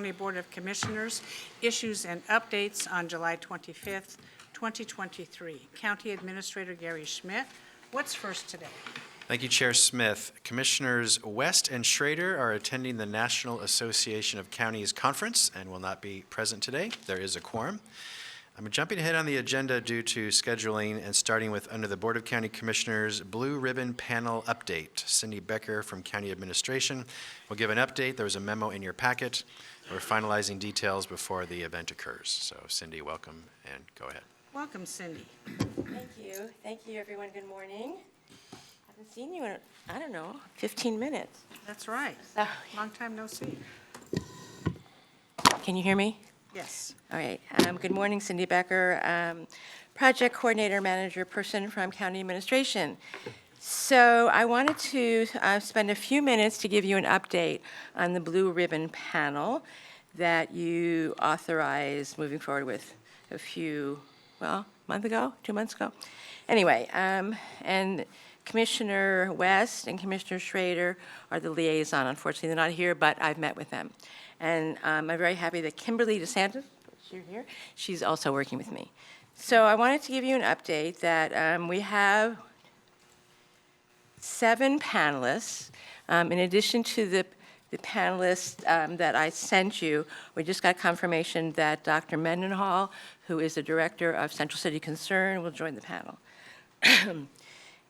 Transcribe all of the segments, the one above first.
County Board of Commissioners issues and updates on July 25th, 2023. County Administrator Gary Schmidt, what's first today? Thank you, Chair Smith. Commissioners West and Schrader are attending the National Association of Counties Conference and will not be present today. There is a quorum. I'm jumping ahead on the agenda due to scheduling and starting with under the Board of County Commissioners Blue Ribbon Panel Update. Cindy Becker from County Administration will give an update. There was a memo in your packet. We're finalizing details before the event occurs. So Cindy, welcome and go ahead. Welcome, Cindy. Thank you. Thank you, everyone. Good morning. I haven't seen you in, 15 minutes. That's right. So, Long time no see. can you hear me? Yes. All right. Good morning, Cindy Becker, Project Coordinator Manager person from County Administration. So I wanted to spend a few minutes to give you an update on the Blue Ribbon Panel that you authorized moving forward with a month ago, 2 months ago. Anyway, and Commissioner West and Commissioner Schrader are the liaison. Unfortunately, they're not here, but I've met with them. And I'm very happy that Kimberly DeSantis, you're here, she's also working with me. So I wanted to give you an update that we have 7 panelists. In addition to the panelists that I sent you, we just got confirmation that Dr. Mendenhall, who is the director of Central City Concern, will join the panel.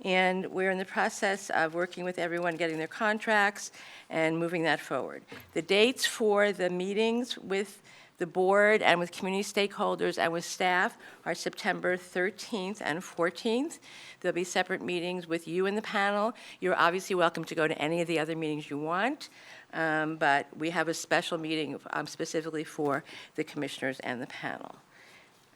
And we're in the process of working with everyone, getting their contracts and moving that forward. The dates for the meetings with the board and with community stakeholders and with staff are September 13th and 14th. There'll be separate meetings with you in the panel. You're obviously welcome to go to any of the other meetings you want, but we have a special meeting specifically for the commissioners and the panel.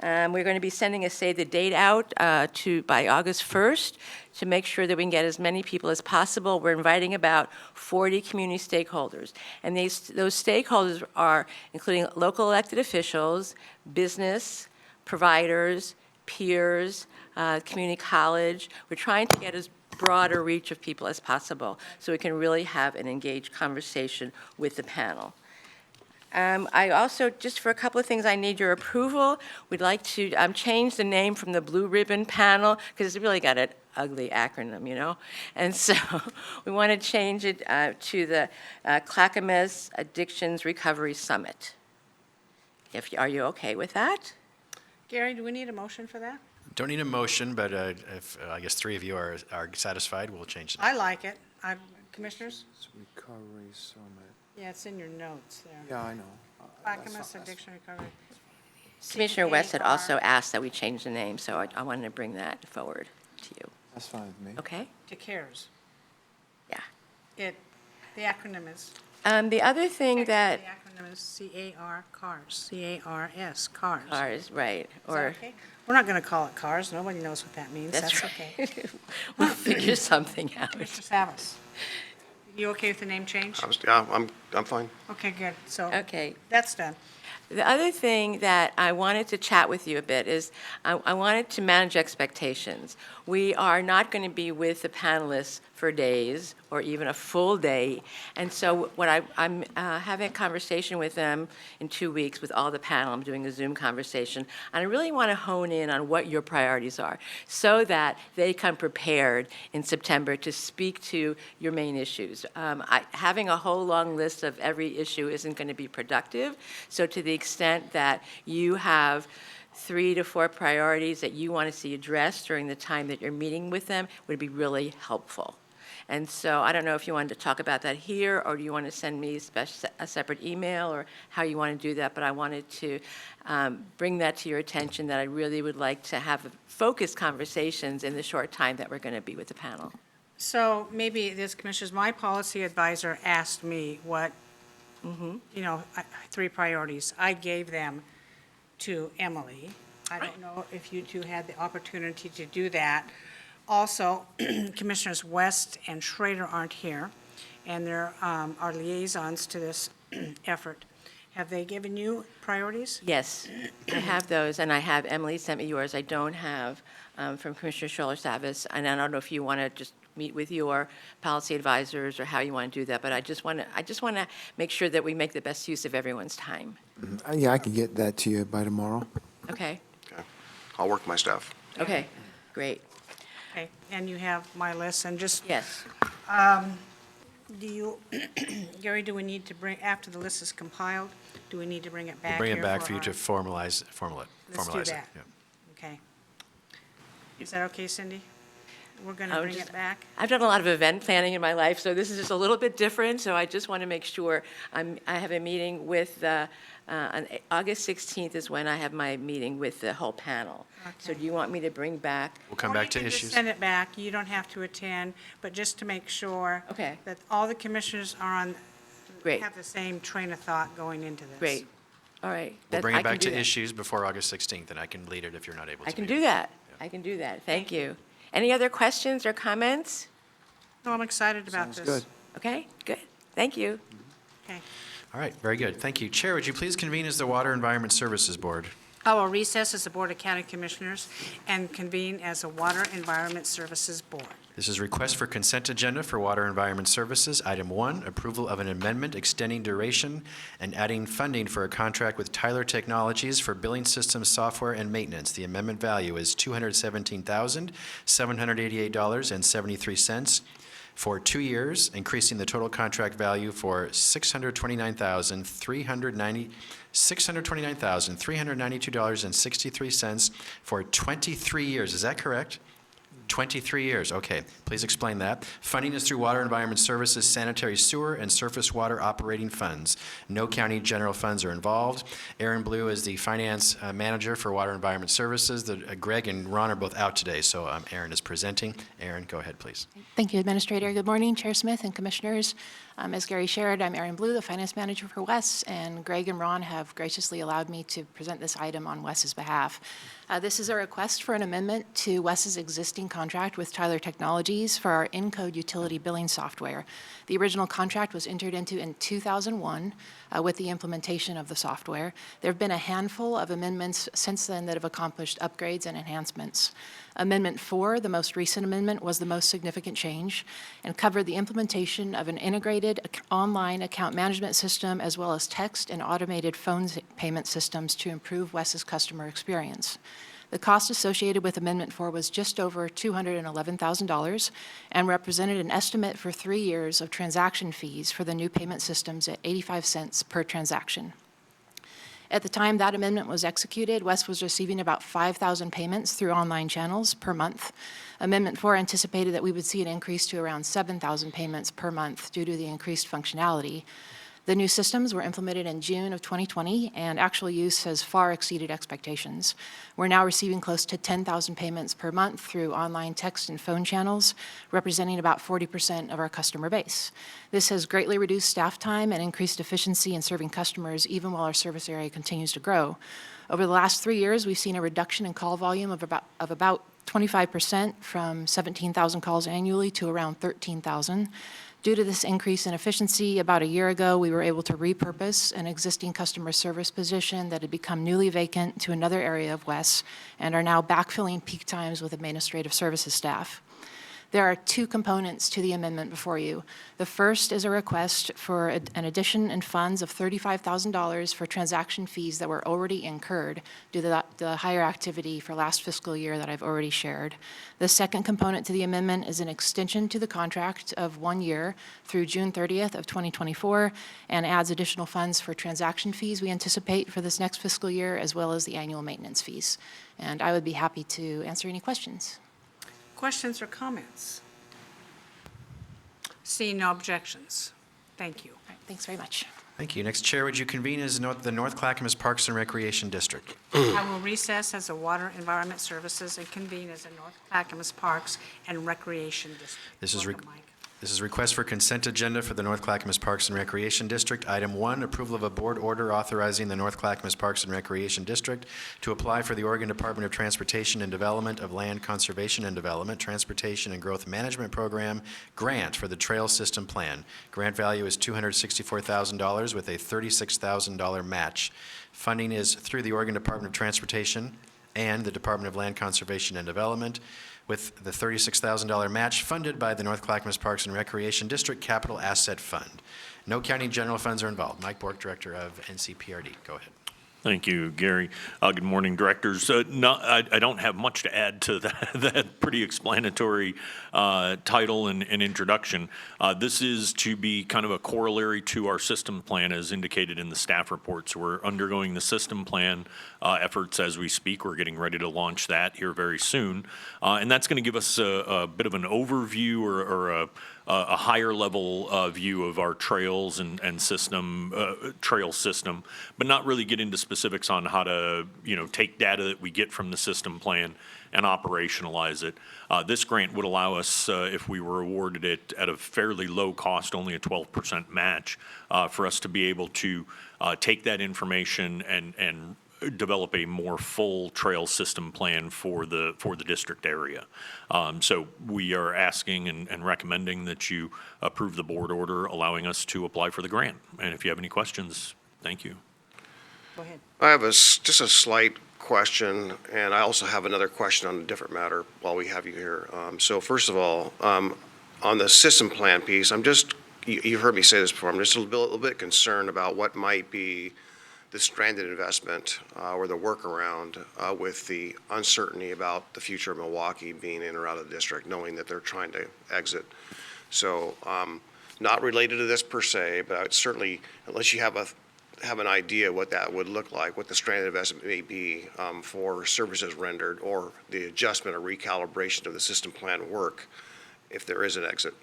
We're going to be sending a save the date out by August 1st to make sure that we can get as many people as possible. We're inviting about 40 community stakeholders. And those stakeholders are including local elected officials, business, providers, peers, community college. We're trying to get as broad a reach of people as possible so we can really have an engaged conversation with the panel. I also, just for a couple of things, I need your approval. We'd like to change the name from the Blue Ribbon Panel, because it's really got an ugly acronym, you know? And so we want to change it to the Clackamas Addictions Recovery Summit. Are you okay with that? Gary, do we need a motion for that? Don't need a motion, but if I guess 3 of you are satisfied, we'll change it. I like it. Commissioners? It's Recovery Summit. Yeah, it's in your notes there. Yeah, I know. Clackamas Addiction Recovery. Commissioner West had CAR. also asked that we change the name, so I wanted to bring that forward to you. That's fine with me. Okay? To CARES. Yeah. The acronym is. The other thing that, The acronym is C-A-R, CARS, C-A-R-S, CARS. ours, right, Is that or, okay? We're not going to call it CARS. Nobody knows what that means. that's That's okay. right. We'll figure something out. Mr. Savas, you okay with the name change? I'm fine. Okay, good. So Okay. that's done. The other thing that I wanted to chat with you a bit is I wanted to manage expectations. We are not going to be with the panelists for days or even a full day. And so what I'm having a conversation with them in 2 weeks with all the panel. I'm doing a Zoom conversation. And I really want to hone in on what your priorities are so that they come prepared in September to speak to your main issues. Having a whole long list of every issue isn't going to be productive. So to the extent that you have 3 to 4 priorities that you want to see addressed during the time that you're meeting with them would be really helpful. And so I don't know if you wanted to talk about that here, or do you want to send me a separate email, or how you want to do that, but I wanted to bring that to your attention, that I really would like to have focused conversations in the short time that we're going to be with the panel. So maybe this, Commissioners, my policy advisor asked me what, 3 priorities. I gave them to Emily. I don't know if you two had the opportunity to do that. Also, Commissioners West and Schrader aren't here, and they're our liaisons to this effort. Have they given you priorities? Yes, I have those, and I have, Emily sent me yours. I don't have from Commissioner Scholler-Savas, and I don't know if you want to just meet with your policy advisors or how you want to do that, but I just want to make sure that we make the best use of everyone's time. Yeah, I can get that to you by tomorrow. Okay? Okay. I'll work my staff. Okay, great. Okay, and you have my list, and just, Yes. do you, Gary, do we need to bring, after the list is compiled, do we need to bring it back We'll here? bring it back for you our- to formalize it. Let's do that. Yeah. Okay. Is that okay, Cindy? We're going to I'll bring just- it back? I've done a lot of event planning in my life, so this is just a little bit different, so I just want to make sure I have a meeting with, on August 16th is when I have my meeting with the whole panel. So Okay. do you want me to bring back? We'll come Or back you to can just issues. send it back, you don't have to attend, but just to make sure. Okay. That all the commissioners are on. Great. Have the same train of thought going into this. Great. All right. We'll bring I it can back do to that. issues before August 16th, and I can lead it if you're not able to. I can be do there. that. I can do that. Thank you. Any other questions or comments? No, I'm excited about Sounds this. good. Okay, good. Thank you. Okay. All right, very good. Thank you. Chair, would you please convene as the Water Environment Services Board? I will recess as the Board of County Commissioners and convene as a Water Environment Services Board. This is request for consent agenda for Water Environment Services. Item 1, approval of an amendment extending duration and adding funding for a contract with Tyler Technologies for billing systems, software, and maintenance. The amendment value is $217,788.73 for 2 years, increasing the total contract value for $629,392.63 for 23 years. Is that correct? 23 years, okay. Please explain that. Funding is through Water Environment Services, sanitary sewer, and surface water operating funds. No county general funds are involved. Aaron Blue is the finance manager for Water Environment Services. Greg and Ron are both out today, so Aaron is presenting. Aaron, go ahead, please. Thank you, Administrator. Good morning, Chair Smith and Commissioners. As Gary shared, I'm Erin Blue, the Finance Manager for WES, and Greg and Ron have graciously allowed me to present this item on WES's behalf. This is a request for an amendment to WES's existing contract with Tyler Technologies for our Encode utility billing software. The original contract was entered into in 2001 with the implementation of the software. There have been a handful of amendments since then that have accomplished upgrades and enhancements. Amendment 4, the most recent amendment, was the most significant change and covered the implementation of an integrated online account management system as well as text and automated phone payment systems to improve WES's customer experience. The cost associated with Amendment 4 was just over $211,000 and represented an estimate for 3 years of transaction fees for the new payment systems at 85 cents per transaction. At the time that amendment was executed, WES was receiving about 5,000 payments through online channels per month. Amendment 4 anticipated that we would see an increase to around 7,000 payments per month due to the increased functionality. The new systems were implemented in June of 2020, and actual use has far exceeded expectations. We're now receiving close to 10,000 payments per month through online text and phone channels, representing about 40% of our customer base. This has greatly reduced staff time and increased efficiency in serving customers, even while our service area continues to grow. Over the last 3 years, we've seen a reduction in call volume of about 25% from 17,000 calls annually to around 13,000. Due to this increase in efficiency, about a year ago, we were able to repurpose an existing customer service position that had become newly vacant to another area of WES and are now backfilling peak times with administrative services staff. There are 2 components to the amendment before you. The first is a request for an addition in funds of $35,000 for transaction fees that were already incurred due to the higher activity for last fiscal year that I've already shared. The second component to the amendment is an extension to the contract of 1 year through June 30th of 2024 and adds additional funds for transaction fees we anticipate for this next fiscal year as well as the annual maintenance fees. And I would be happy to answer any questions. Questions or comments? Seeing no objections. Thank you. All right, thanks very much. Thank you. Next, Chair, would you convene as the North Clackamas Parks and Recreation District? I will recess as a Water Environment Services and convene as a North Clackamas Parks and Recreation District. This is Welcome, Mike. This is request for consent agenda for the North Clackamas Parks and Recreation District. Item 1, approval of a board order authorizing the North Clackamas Parks and Recreation District to apply for the Oregon Department of Transportation and Development of Land Conservation and Development, Transportation and Growth Management Program grant for the Trail System Plan. Grant value is $264,000 with a $36,000 match. Funding is through the Oregon Department of Transportation and the Department of Land Conservation and Development. with the $36,000 match funded by the North Clackamas Parks and Recreation District Capital Asset Fund. No county general funds are involved. Mike Bork, Director of NCPRD. Go ahead. Thank you, Gary. Good morning, directors. I don't have much to add to that pretty explanatory title and introduction. This is to be kind of a corollary to our system plan as indicated in the staff report. So we're undergoing the system plan efforts as we speak. We're getting ready to launch that here very soon. And that's going to give us a bit of an overview or a higher level view of our trails and system, trail system, but not really get into specifics on how to, take data that we get from the system plan and operationalize it. This grant would allow us, if we were awarded it at a fairly low cost, only a 12% match, for us to be able to take that information and develop a more full trail system plan for the district area. So we are asking and recommending that you approve the board order allowing us to apply for the grant. And if you have any questions, thank you. Go ahead. I have just a slight question, and I also have another question on a different matter while we have you here. So first of all, on the system plan piece, you've heard me say this before, I'm just a little bit concerned about what might be the stranded investment or the workaround with the uncertainty about the future of Milwaukee being in or out of the district, knowing that they're trying to exit. So not related to this per se, but certainly, unless you have an idea what that would look like, what the stranded investment may be for services rendered or the adjustment or recalibration of the system plan work if there is an exit.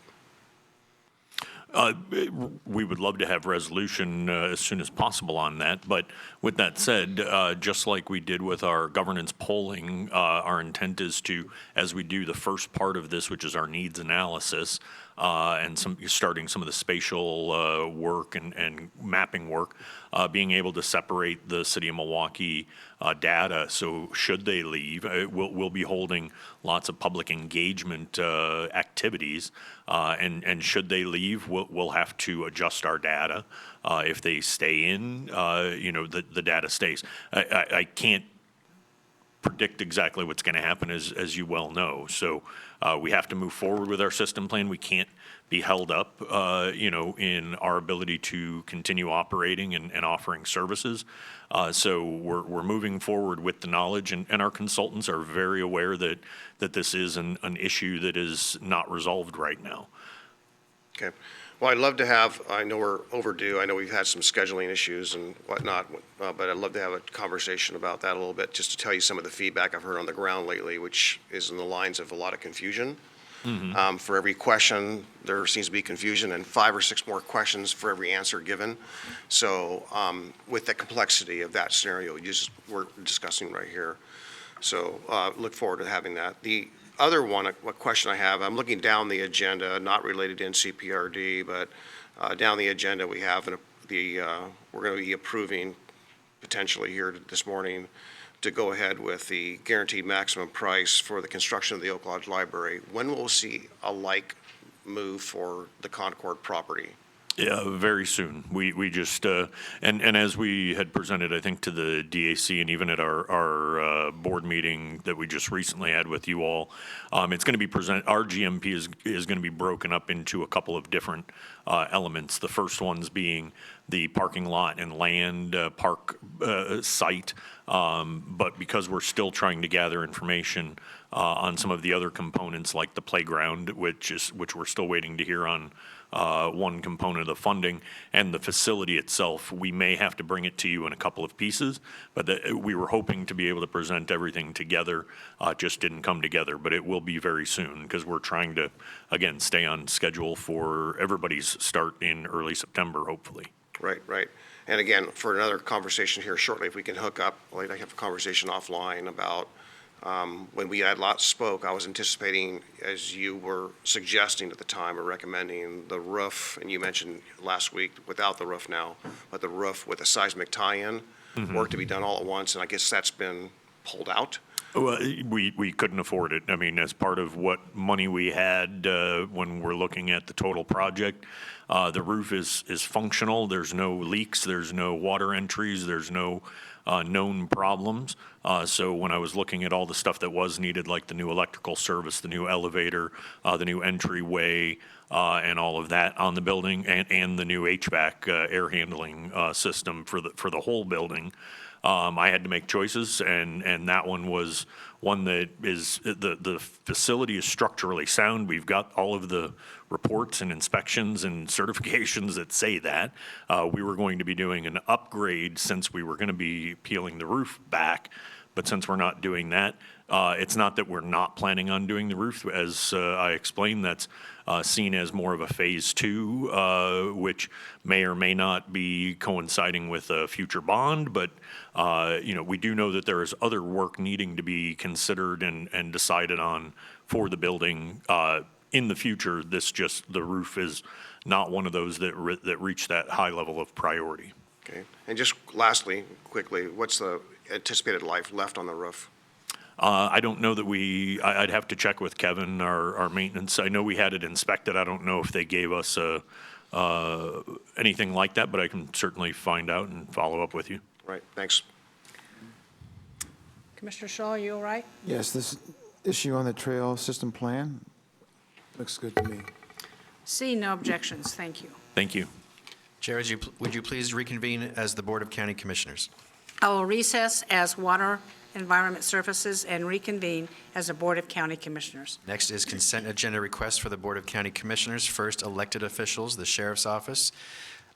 We would love to have resolution as soon as possible on that. But with that said, just like we did with our governance polling, our intent is to, as we do the first part of this, which is our needs analysis, and starting some of the spatial work and mapping work, being able to separate the city of Milwaukee data. So should they leave, we'll be holding lots of public engagement activities. And should they leave, we'll have to adjust our data. If they stay in, the data stays. I can't predict exactly what's going to happen, as you well know. So we have to move forward with our system plan. We can't be held up, in our ability to continue operating and offering services. So we're moving forward with the knowledge, and our consultants are very aware that this is an issue that is not resolved right now. Okay. Well, I'd love to have, I know we're overdue, I know we've had some scheduling issues and whatnot, but I'd love to have a conversation about that a little bit, just to tell you some of the feedback I've heard on the ground lately, which is in the lines of a lot of confusion. For every question, there seems to be confusion, and 5 or 6 more questions for every answer given. So with the complexity of that scenario we're discussing right here. So look forward to having that. The other one, a question I have, I'm looking down the agenda, not related to NCPRD, but down the agenda we have we're going to be approving potentially here this morning to go ahead with the guaranteed maximum price for the construction of the Oak Lodge Library. When will we see a like move for the Concord property? Yeah, very soon. We just, and as we had presented, I think, to the DAC and even at our board meeting that we just recently had with you all, it's going to be our GMP is going to be broken up into a couple of different elements. The first ones being the parking lot and land park site, but because we're still trying to gather information on some of the other components like the playground, which we're still waiting to hear on, one component of the funding, and the facility itself, we may have to bring it to you in a couple of pieces, but we were hoping to be able to present everything together, just didn't come together, but it will be very soon, because we're trying to, again, stay on schedule for everybody's start in early September, hopefully. Right. And again, for another conversation here shortly, if we can hook up, I'd like to have a conversation offline about when we had spoke, I was anticipating, as you were suggesting at the time or recommending, the roof, and you mentioned last week without the roof now, but the roof with a seismic tie-in, work to be done all at once, and I guess that's been pulled out. Well, we couldn't afford it. I mean, as part of what money we had when we're looking at the total project, The roof is functional. There's no leaks, there's no water entries, there's no known problems. So when I was looking at all the stuff that was needed, like the new electrical service, the new elevator, the new entryway, and all of that on the building, and the new HVAC air handling system for the whole building, I had to make choices, and that one was one that is, the facility is structurally sound. We've got all of the reports and inspections and certifications that say that. We were going to be doing an upgrade since we were going to be peeling the roof back, but since we're not doing that, it's not that we're not planning on doing the roof. As I explained, that's seen as more of a phase two, which may or may not be coinciding with a future bond, but we do know that there is other work needing to be considered and decided on for the building in the future. The roof is not one of those that reach that high level of priority. Okay. And just lastly, quickly, what's the anticipated life left on the roof? I don't know that I'd have to check with Kevin, our maintenance. I know we had it inspected. I don't know if they gave us anything like that, but I can certainly find out and follow up with you. Right, thanks. Commissioner Shaw, you all right? Yes, this issue on the trail system plan looks good to me. Seeing no objections, thank you. Thank you. Chair, would you please reconvene as the Board of County Commissioners? I will recess as Water Environment Services and reconvene as the Board of County Commissioners. Next is consent agenda requests for the Board of County Commissioners. First, elected officials, the Sheriff's Office.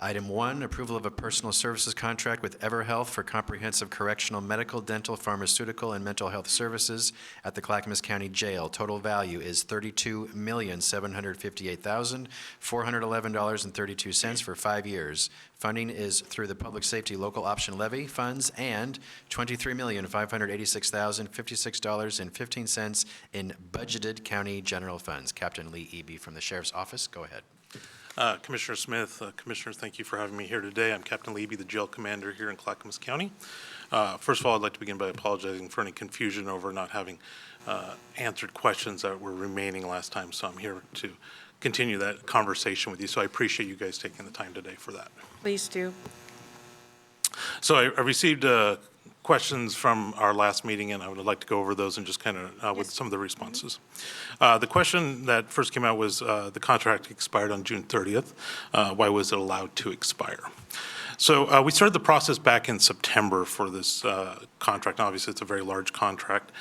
Item 1, approval of a personal services contract with EverHealth for comprehensive correctional, medical, dental, pharmaceutical, and mental health services at the Clackamas County Jail. Total value is $32,758,411.32 for 5 years. Funding is through the Public Safety Local Option Levy funds and $23,586,056.15 in budgeted county general funds. Captain Lee Eby from the Sheriff's Office, go ahead. Commissioner Smith, Commissioners, thank you for having me here today. I'm Captain Leby, the jail commander here in Clackamas County. First of all, I'd like to begin by apologizing for any confusion over not having answered questions that were remaining last time, so I'm here to continue that conversation with you. So I appreciate you guys taking the time today for that. Please do. So I received questions from our last meeting, and I would like to go over those and just kind of with some of the responses. The question that first came out was the contract expired on June 30th. Why was it allowed to expire? So we started the process back in September for this contract. Obviously, it's a very large contract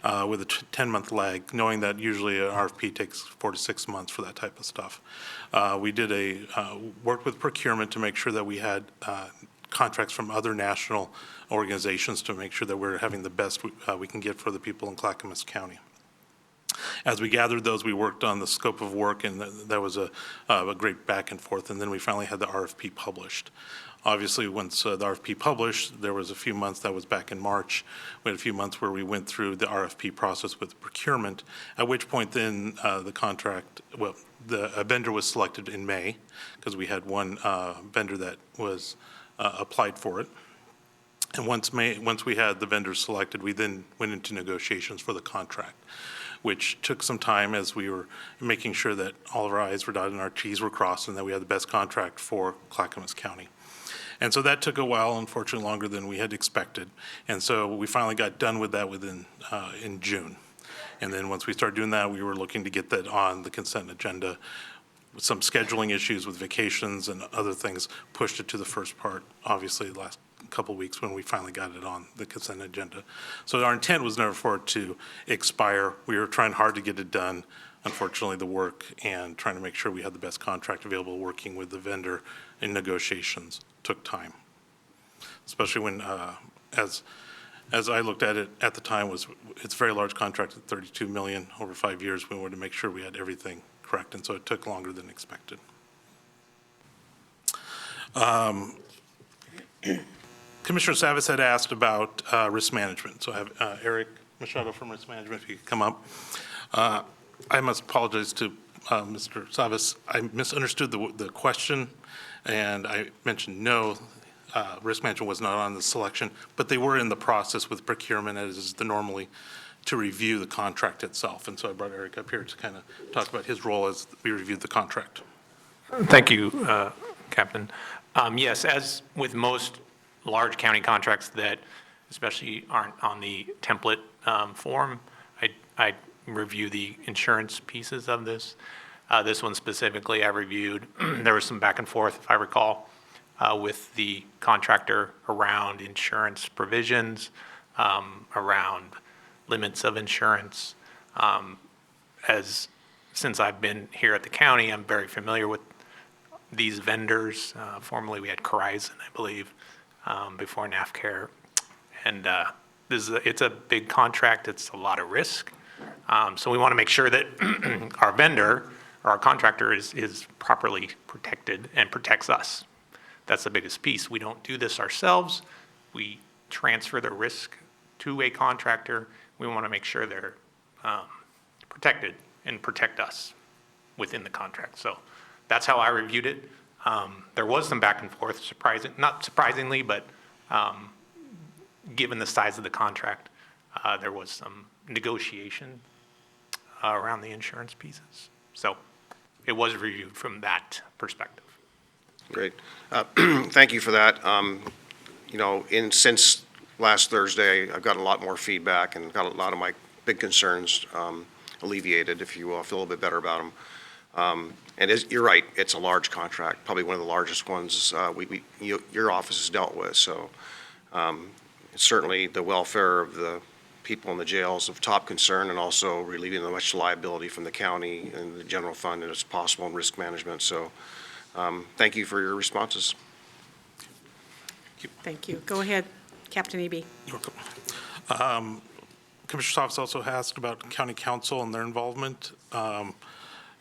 with a 10-month lag, knowing that usually an RFP takes 4 to 6 months for that type of stuff. We did worked with procurement to make sure that we had contracts from other national organizations to make sure that we're having the best we can get for the people in Clackamas County. As we gathered those, we worked on the scope of work, and that was a great back and forth, and then we finally had the RFP published. Obviously, once the RFP published, there was a few months, that was back in March, we had a few months where we went through the RFP process with procurement, at which point then the contract, well, a vendor was selected in May, because we had one vendor that was applied for it. And once we had the vendors selected, we then went into negotiations for the contract, which took some time as we were making sure that all of our I's were dotted and our T's were crossed and that we had the best contract for Clackamas County. And so that took a while, unfortunately longer than we had expected. And so we finally got done with that in June. And then once we started doing that, we were looking to get that on the consent agenda. With some scheduling issues with vacations and other things pushed it to the first part, obviously the last couple of weeks when we finally got it on the consent agenda. So our intent was never for it to expire. We were trying hard to get it done. Unfortunately, the work and trying to make sure we had the best contract available, working with the vendor in negotiations took time. Especially when, as I looked at it at the time, it's a very large contract at $32 million over 5 years. We wanted to make sure we had everything correct, and so it took longer than expected. Commissioner Savas had asked about risk management. So I have Eric Machado from Risk Management, if you could come up. I must apologize to Mr. Savas. I misunderstood the question, and I mentioned no, risk management was not on the selection, but they were in the process with procurement, as is normally, to review the contract itself. And so I brought Eric up here to kind of talk about his role as we reviewed the contract. Thank you, Captain. Yes, as with most large county contracts that especially aren't on the template form, I review the insurance pieces of this. This one specifically I reviewed. There was some back and forth, if I recall, with the contractor around insurance provisions, around limits of insurance. Since I've been here at the county, I'm very familiar with these vendors. Formerly, we had Corizon, I believe, before NAFCare. And it's a big contract. It's a lot of risk. So we want to make sure that our vendor or our contractor is properly protected and protects us. That's the biggest piece. We don't do this ourselves. We transfer the risk to a contractor. We want to make sure they're protected and protect us within the contract. So that's how I reviewed it. There was some back and forth, not surprisingly, but given the size of the contract, there was some negotiation around the insurance pieces. So it was reviewed from that perspective. Great. Thank you for that. Since last Thursday, I've gotten a lot more feedback and got a lot of my big concerns alleviated, if you will. I feel a little bit better about them. You're right, it's a large contract, probably one of the largest ones your office has dealt with. So certainly the welfare of the people in the jails of top concern, and also relieving as much liability from the county and the general fund as possible in risk management. So thank you for your responses. Thank you. Go ahead, Captain Eby. You're welcome. Commissioner's office also asked about county council and their involvement,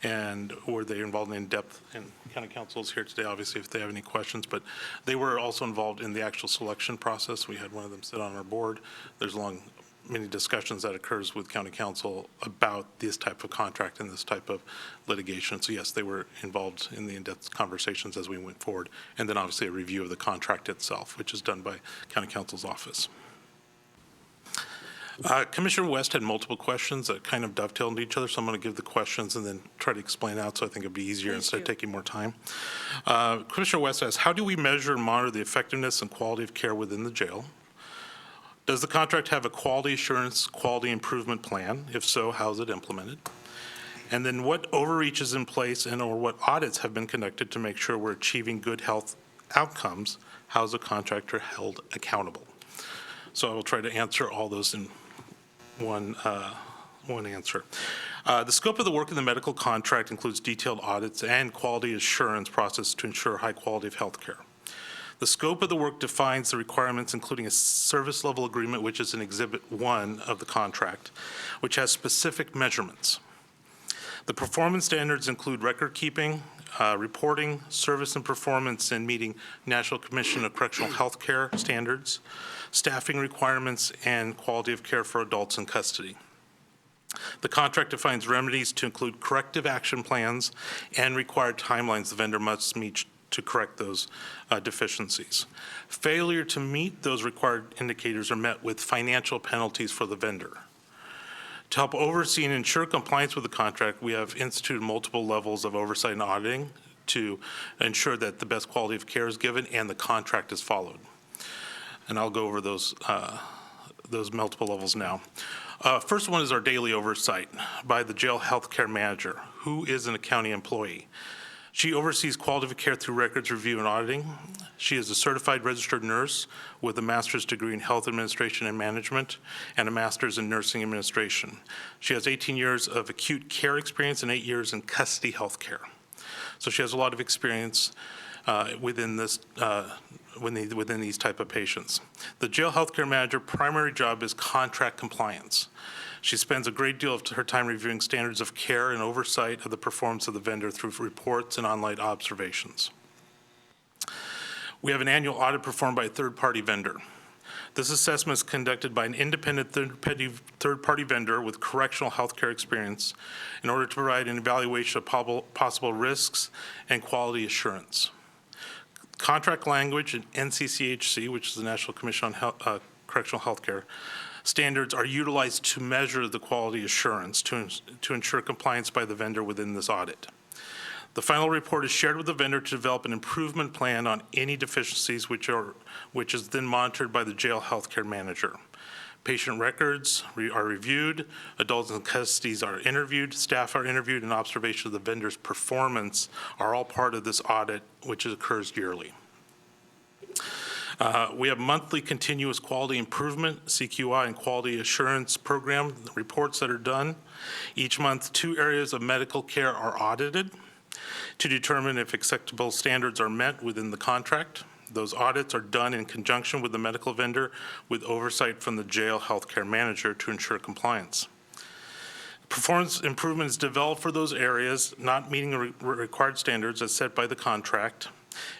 and were they involved in depth? And county council is here today, obviously, if they have any questions, but they were also involved in the actual selection process. We had one of them sit on our board. There's many discussions that occurs with county council about this type of contract and this type of litigation. So yes, they were involved in the in-depth conversations as we went forward. And then obviously a review of the contract itself, which is done by county council's office. Commissioner West had multiple questions that kind of dovetailed into each other, so I'm going to give the questions and then try to explain out, so I think it'd be easier instead of taking more time. Commissioner West asks, how do we measure and monitor the effectiveness and quality of care within the jail? Does the contract have a quality assurance, quality improvement plan? If so, how is it implemented? And then what overreach is in place or what audits have been conducted to make sure we're achieving good health outcomes? How is the contractor held accountable? So I will try to answer all those in one answer. The scope of the work in the medical contract includes detailed audits and quality assurance process to ensure high quality of health care. The scope of the work defines the requirements, including a service level agreement, which is in Exhibit 1 of the contract, which has specific measurements. The performance standards include record keeping, reporting, service and performance in meeting National Commission of Correctional Health Care standards, staffing requirements, and quality of care for adults in custody. The contract defines remedies to include corrective action plans and required timelines the vendor must meet to correct those deficiencies. Failure to meet those required indicators are met with financial penalties for the vendor. To help oversee and ensure compliance with the contract, we have instituted multiple levels of oversight and auditing to ensure that the best quality of care is given and the contract is followed. And I'll go over those multiple levels now. First one is our daily oversight by the jail healthcare manager, who is a county employee. She oversees quality of care through records review and auditing. She is a certified registered nurse with a master's degree in health administration and management and a master's in nursing administration. She has 18 years of acute care experience and 8 years in custody health care. So she has a lot of experience within these type of patients. The jail healthcare manager primary job is contract compliance. She spends a great deal of her time reviewing standards of care and oversight of the performance of the vendor through reports and online observations. We have an annual audit performed by a third-party vendor. This assessment is conducted by an independent third-party vendor with correctional healthcare experience in order to provide an evaluation of possible risks and quality assurance. Contract language in NCCHC, which is the National Commission on Correctional Healthcare, standards are utilized to measure the quality assurance to ensure compliance by the vendor within this audit. The final report is shared with the vendor to develop an improvement plan on any deficiencies, which is then monitored by the jail healthcare manager. Patient records are reviewed, adults in custody are interviewed, staff are interviewed, and observation of the vendor's performance are all part of this audit, which occurs yearly. We have monthly continuous quality improvement, CQI, and quality assurance program reports that are done. Each month, 2 areas of medical care are audited to determine if acceptable standards are met within the contract. Those audits are done in conjunction with the medical vendor with oversight from the jail healthcare manager to ensure compliance. Performance improvement is developed for those areas not meeting the required standards as set by the contract.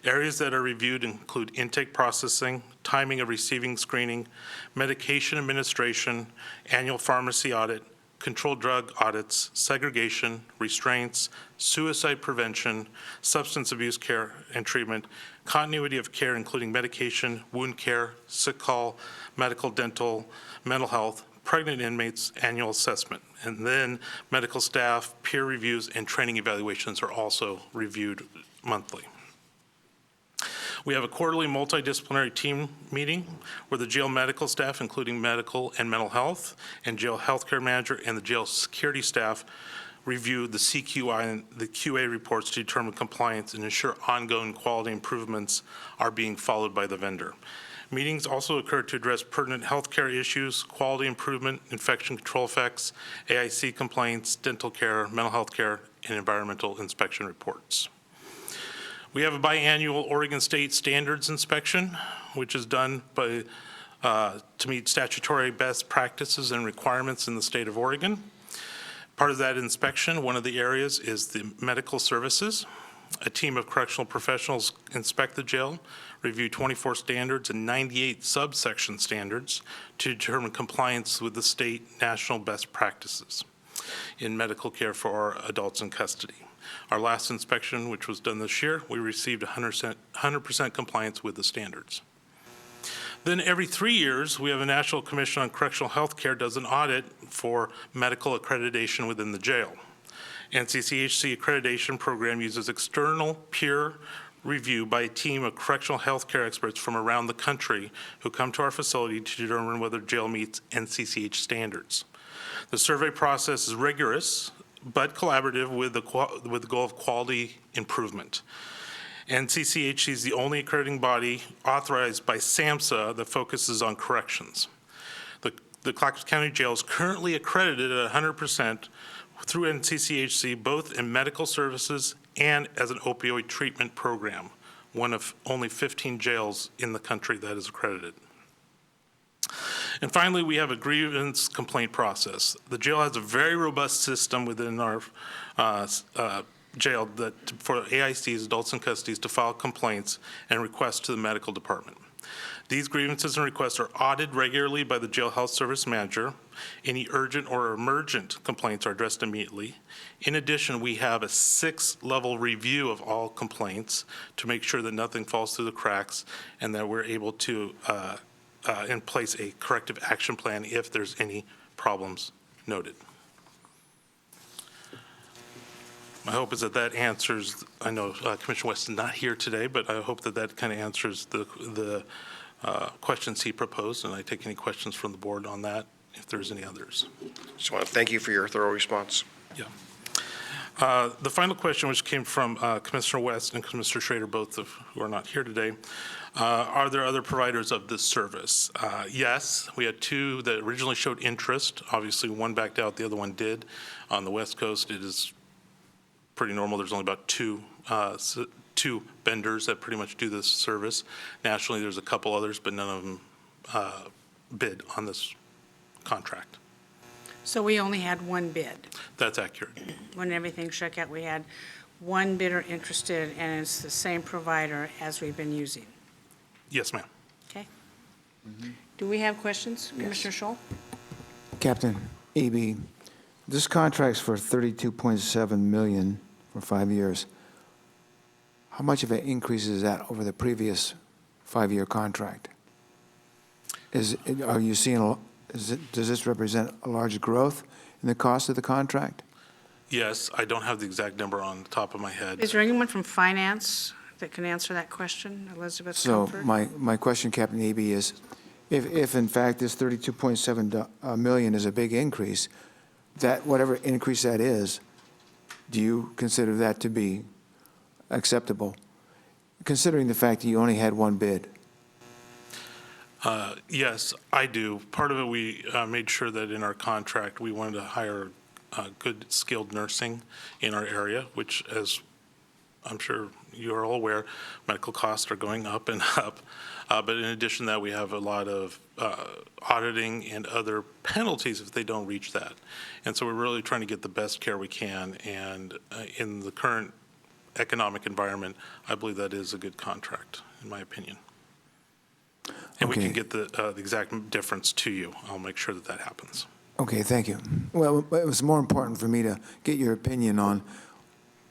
Areas that are reviewed include intake processing, timing of receiving screening, medication administration, annual pharmacy audit, controlled drug audits, segregation, restraints, suicide prevention, substance abuse care and treatment, continuity of care including medication, wound care, sick call, medical, dental, mental health, pregnant inmates annual assessment. And then medical staff, peer reviews, and training evaluations are also reviewed monthly. We have a quarterly multidisciplinary team meeting where the jail medical staff, including medical and mental health, and jail healthcare manager and the jail security staff review the CQI and the QA reports to determine compliance and ensure ongoing quality improvements are being followed by the vendor. Meetings also occur to address pertinent healthcare issues, quality improvement, infection control effects, AIC complaints, dental care, mental health care, and environmental inspection reports. We have a biannual Oregon State Standards Inspection, which is done by, to meet statutory best practices and requirements in the state of Oregon. Part of that inspection, one of the areas is the medical services. A team of correctional professionals inspect the jail, review 24 standards and 98 subsection standards to determine compliance with the state national best practices in medical care for our adults in custody. Our last inspection, which was done this year, we received 100% compliance with the standards. Then every 3 years, we have a National Commission on Correctional Health Care does an audit for medical accreditation within the jail. NCCHC accreditation program uses external peer review by a team of correctional health care experts from around the country who come to our facility to determine whether jail meets NCCH standards. The survey process is rigorous, but collaborative with the goal of quality improvement. NCCHC is the only accrediting body authorized by SAMHSA that focuses on corrections. The Clackamas County Jail is currently accredited at 100% through NCCHC, both in medical services and as an opioid treatment program, one of only 15 jails in the country that is accredited. And finally, we have a grievance complaint process. The jail has a very robust system within our jail that for AICs, adults in custody, to file complaints and requests to the medical department. These grievances and requests are audited regularly by the jail health service manager. Any urgent or emergent complaints are addressed immediately. In addition, we have a 6-level review of all complaints to make sure that nothing falls through the cracks and that we're able to in place a corrective action plan if there's any problems noted. My hope is that that answers, I know Commissioner West is not here today, but I hope that that kind of answers the questions he proposed, and I take any questions from the board on that if there's any others. Just want to thank you for your thorough response. Yeah. The final question, which came from Commissioner West and Commissioner Schrader, both of who are not here today, are there other providers of this service? Yes, we had 2 that originally showed interest. Obviously, one backed out, the other one did. On the West Coast, it is pretty normal. There's only about 2 vendors that pretty much do this service. Nationally, there's a couple others, but none of them bid on this contract. So we only had one bid. That's accurate. When everything shook out, we had one bidder interested, and it's the same provider as we've been using. Yes, ma'am. Okay? Do we have questions, Commissioner Scholl? Captain Eby, this contract's for $32.7 million for 5 years. How much of an increase is that over the previous 5-year contract? Are you seeing, does this represent a large growth in the cost of the contract? Yes, I don't have the exact number on the top of my head. Is there anyone from finance that can answer that question? Elizabeth So Comfort? my question, Captain Eby, is if in fact this 32.7 million is a big increase, that whatever increase that is, do you consider that to be acceptable, considering the fact that you only had one bid? Yes, I do. Part of it, we made sure that in our contract, we wanted to hire good skilled nursing in our area, which, as I'm sure you are all aware, medical costs are going up and up. But in addition to that, we have a lot of auditing and other penalties if they don't reach that. And so we're really trying to get the best care we can. And in the current economic environment, I believe that is a good contract, in my opinion. And we Okay. can get the exact difference to you. I'll make sure that that happens. Okay, thank you. Well, it was more important for me to get your opinion on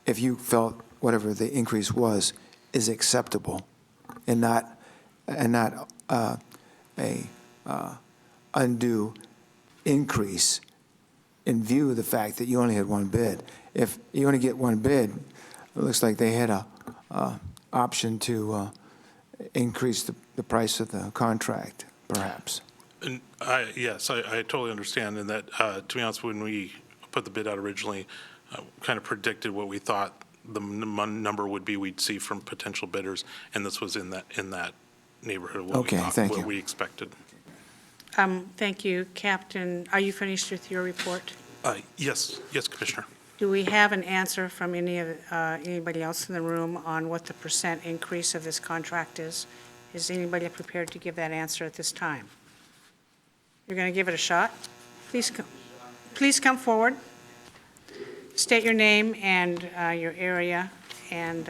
if you felt whatever the increase was is acceptable and not a undue increase in view of the fact that you only had one bid. If you only get one bid, it looks like they had a option to increase the price of the contract, perhaps. And yes, I totally understand, and that, to be honest, when we put the bid out originally, kind of predicted what we thought the number would be we'd see from potential bidders, and this was in that neighborhood of what we Okay, thought, thank what you. we expected. Thank you, Captain. Are you finished with your report? Yes, Commissioner. Do we have an answer from anybody else in the room on what the percent increase of this contract is? Is anybody prepared to give that answer at this time? You're going to give it a shot? Please come forward. State your name and your area, and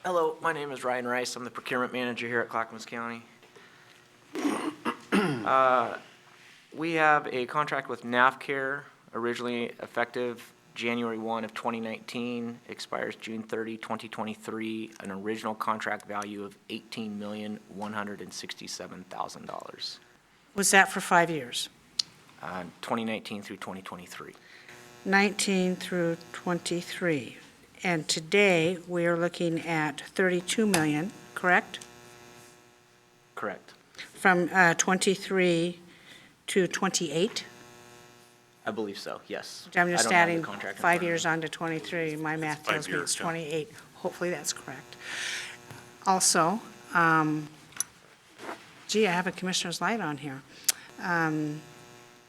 Hello, my name is Ryan Rice. I'm the procurement manager here at Clackamas County. We have a contract with NAFCare, originally effective January 1 of 2019, expires June 30, 2023, an original contract value of $18,167,000, was that for 5 years? 2019 through 2023. 19 through 23. And today, we are looking at 32 million, correct? Correct. From 23 to 28? I believe so, yes. I'm just I don't have the adding contract in 5 front of me. years on to 23. My math tells me 5 it's years, yeah. 28. Hopefully, that's correct. Also, gee, I have a commissioner's light on here.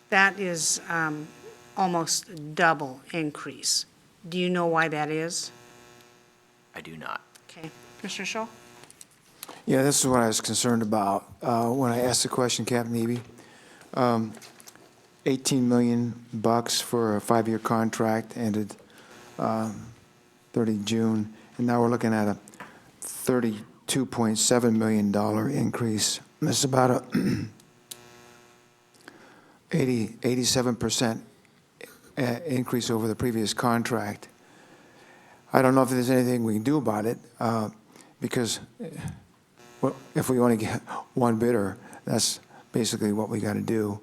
That is almost double increase. Do you know why that is? I do not. Okay. Commissioner Shaw? Yeah, this is what I was concerned about when I asked the question, Captain Eby. $18 million for a 5-year contract ended 30 June, and now we're looking at a $32.7 million increase. That's about a 87% increase over the previous contract. I don't know if there's anything we can do about it, because well, if we only get one bidder, that's basically what we got to do.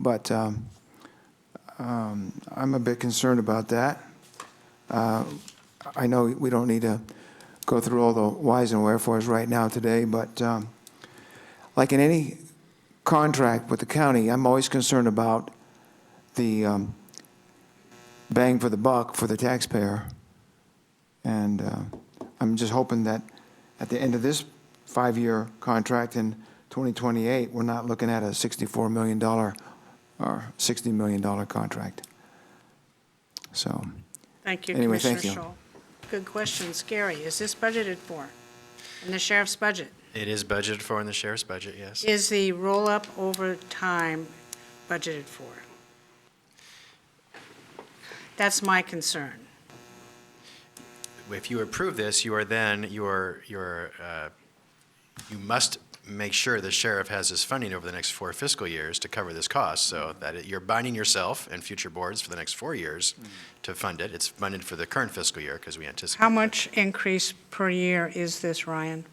But I'm a bit concerned about that. I know we don't need to go through all the whys and wherefores right now today, but like in any contract with the county, I'm always concerned about the bang for the buck for the taxpayer. And I'm just hoping that at the end of this 5-year contract in 2028, we're not looking at a $64 million or $60 million contract. So, Thank you, Anyway, Commissioner thank you. Shaw. Good question. Gary, is this budgeted for in the sheriff's budget? It is budgeted for in the sheriff's budget, yes. Is the roll-up over time budgeted for? That's my concern. If you approve this, you are then, you must make sure the sheriff has his funding over the next 4 fiscal years to cover this cost, so that you're binding yourself and future boards for the next 4 years to fund it. It's funded for the current fiscal year because we anticipate. How much increase per year is this, Ryan?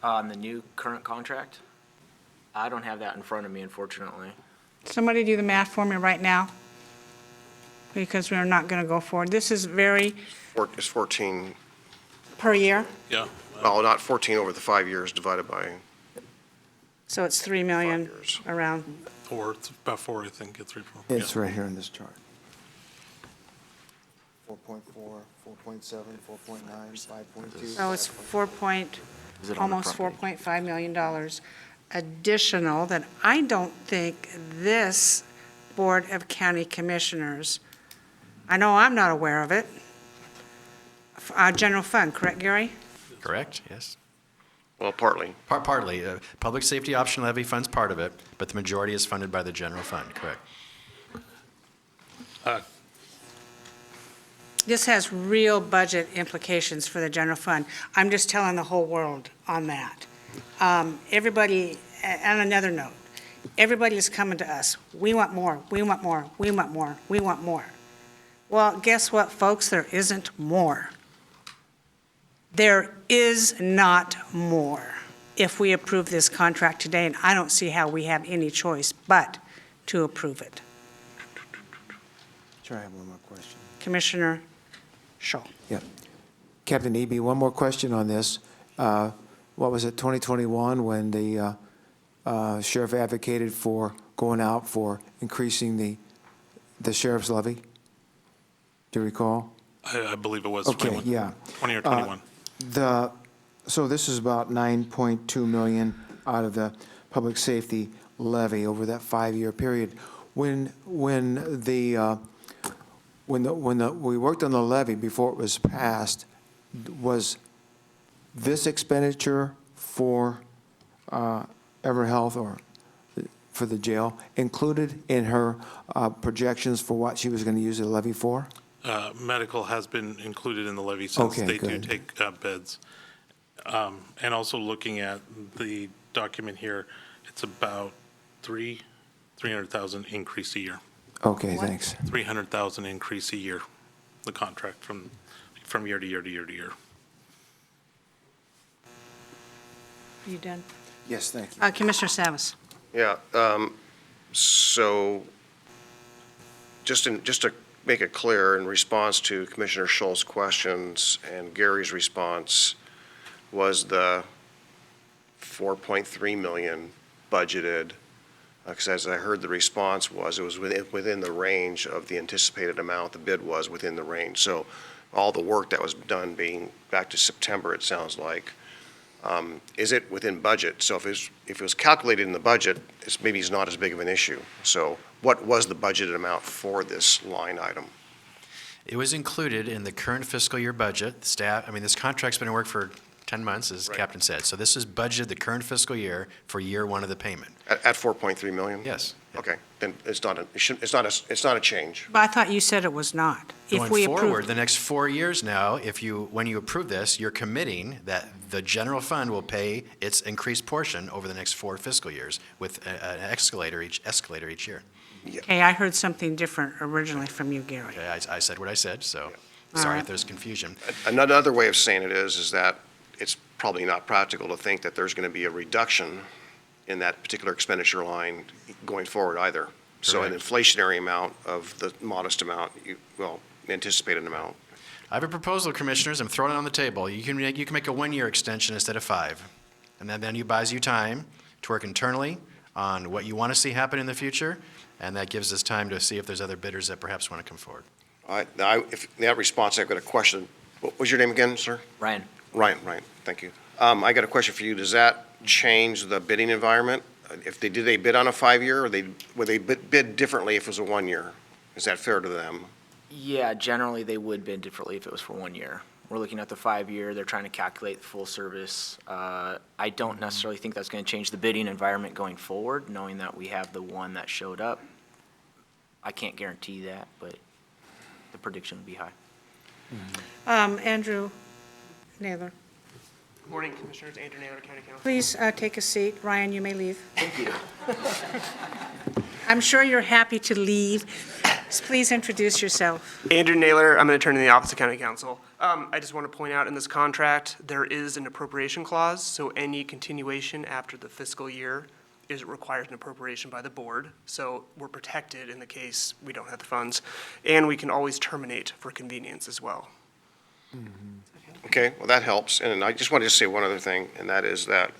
On the new current contract? I don't have that in front of me, unfortunately. Somebody do the math for me right now, because we're not going to go forward. This is very, It's 14, per year, Yeah. well, not 14 over the 5 years divided by so it's 3 million 5 years. around. It's about 4, I think, at 3, 4. It's right here in this chart. 4.4, 4.7, 4.9, 5.2. So it's Is it on the almost front page? $4.5 million additional that I don't think this Board of County Commissioners, I know I'm not aware of it. General fund, correct, Gary? Correct, yes. Well, partly. Partly, public safety option levy fund's part of it, but the majority is funded by the general fund, correct? This has real budget implications for the general fund. I'm just telling the whole world on that. Everybody, on another note, everybody is coming to us. We want more, we want more, we want more, we want more. Well, guess what, folks? There isn't more. There is not more if we approve this contract today, and I don't see how we have any choice but to approve it. Sure, I have one more question. Commissioner Scholl. Yeah. Captain Eby, one more question on this. What was it, 2021, when the sheriff advocated for going out for increasing the sheriff's levy? Do you recall? I believe it was Okay, 21. yeah. 20 or 21. So this is about 9.2 million out of the public safety levy over that 5-year period. When we worked on the levy before it was passed, was this expenditure for EverHealth or for the jail included in her projections for what she was going to use the levy for? Medical has been included in the levy since Okay, they do good. take beds. And also looking at the document here, it's about 300,000 increase a year. Okay, thanks. 300,000 increase a year, the contract from year to year to year to year. Are you done? Yes, thank you. Commissioner Savas. Yeah, so just to make it clear, in response to Commissioner Scholl's questions and Gary's response, was the 4.3 million budgeted? Because as I heard the response was, it was within the range of the anticipated amount, the bid was within the range. So all the work that was done being back to September, it sounds like, is it within budget? So if it was calculated in the budget, maybe it's not as big of an issue. So what was the budgeted amount for this line item? It was included in the current fiscal year budget. Staff, this contract's been in work for 10 months, as Right. Captain said. So this is budgeted the current fiscal year for year one of the payment. At 4.3 million? Yes. Okay, then it's not a change. But I thought you said it was not. If we Going forward, approve, the next 4 years now, when you approve this, you're committing that the general fund will pay its increased portion over the next 4 fiscal years with an escalator each year. okay, I heard something different originally from you, Gary. Okay, I said what I said, so All sorry right. if there's confusion. Another way of saying it is that it's probably not practical to think that there's going to be a reduction in that particular expenditure line going forward either. So an Correct. inflationary amount of the modest amount, anticipated amount. I have a proposal, Commissioners, I'm throwing it on the table. You can make a 1-year extension instead of 5. And then it buys you time to work internally on what you want to see happen in the future, and that gives us time to see if there's other bidders that perhaps want to come forward. If in that response, I've got a question. What was your name again, sir? Ryan? Ryan, thank you. I got a question for you. Does that change the bidding environment? Did they bid on a 5-year, or would they bid differently if it was a 1-year? Is that fair to them? Yeah, generally they would bid differently if it was for 1 year. We're looking at the 5-year, they're trying to calculate the full service. I don't necessarily think that's going to change the bidding environment going forward, knowing that we have the one that showed up. I can't guarantee that, but the prediction would be high. Andrew Naylor, Good morning, Commissioners. Andrew Naylor, County Council. please take a seat. Ryan, you may leave. Thank you. I'm sure you're happy to leave. Please introduce yourself. Andrew Naylor, I'm an attorney in the Office of County Council. I just want to point out in this contract, there is an appropriation clause, so any continuation after the fiscal year is it requires an appropriation by the board, so we're protected in the case we don't have the funds, and we can always terminate for convenience as well. Okay, well, that helps. And I just wanted to say one other thing, and that is that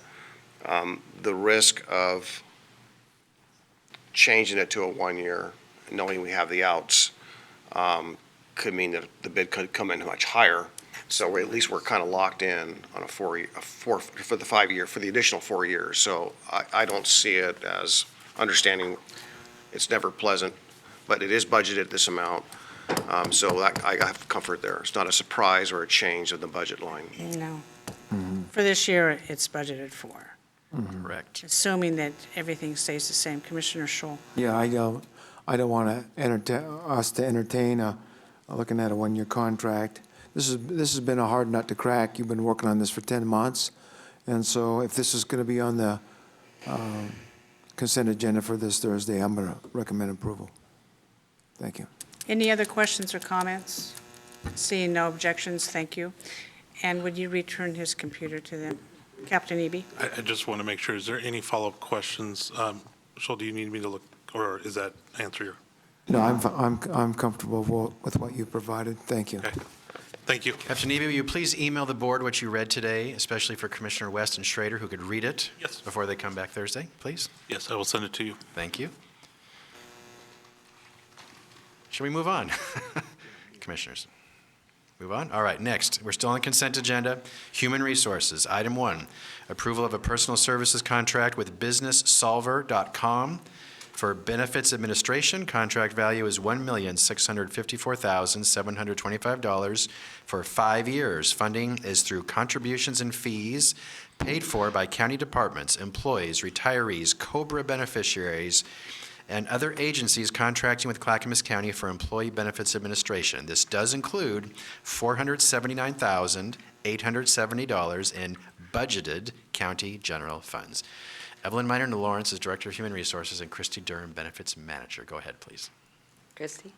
the risk of changing it to a 1 year, knowing we have the outs, could mean that the bid could come in much higher. So at least we're kind of locked in on for the 5 year, for the additional 4 years. So I don't see it as understanding, it's never pleasant, but it is budgeted this amount. So that, I have comfort there. It's not a surprise or a change of the budget line. No. For this year, it's budgeted for, Correct. assuming that everything stays the same. Commissioner Scholl? Yeah, I don't want us to entertain looking at a 1-year contract. This has been a hard nut to crack. You've been working on this for 10 months. And so if this is going to be on the consent agenda for this Thursday, I'm going to recommend approval. Thank you. Any other questions or comments? Seeing no objections, thank you. And would you return his computer to them? Captain Eby? I just want to make sure, is there any follow-up questions? Michelle, do you need me to look, or is that answer your? No, I'm comfortable with what you provided. Thank you. Okay. Thank you. Captain Eby, will you please email the board what you read today, especially for Commissioner West and Schrader, who could read it Yes. before they come back Thursday, please? Yes, I will send it to you. Thank you. Shall we move on? Commissioners, move on? All right, next, we're still on the consent agenda. Human Resources, item 1, approval of a personal services contract with BusinessSolver.com for benefits administration. Contract value is $1,654,725 for 5 years. Funding is through contributions and fees paid for by county departments, employees, retirees, COBRA beneficiaries, and other agencies contracting with Clackamas County for employee benefits administration. This does include $479,870 in budgeted county general funds. Evelyn Minor Lawrence is Director of Human Resources, and Christy Durham, Benefits Manager. Go ahead, please. Christy?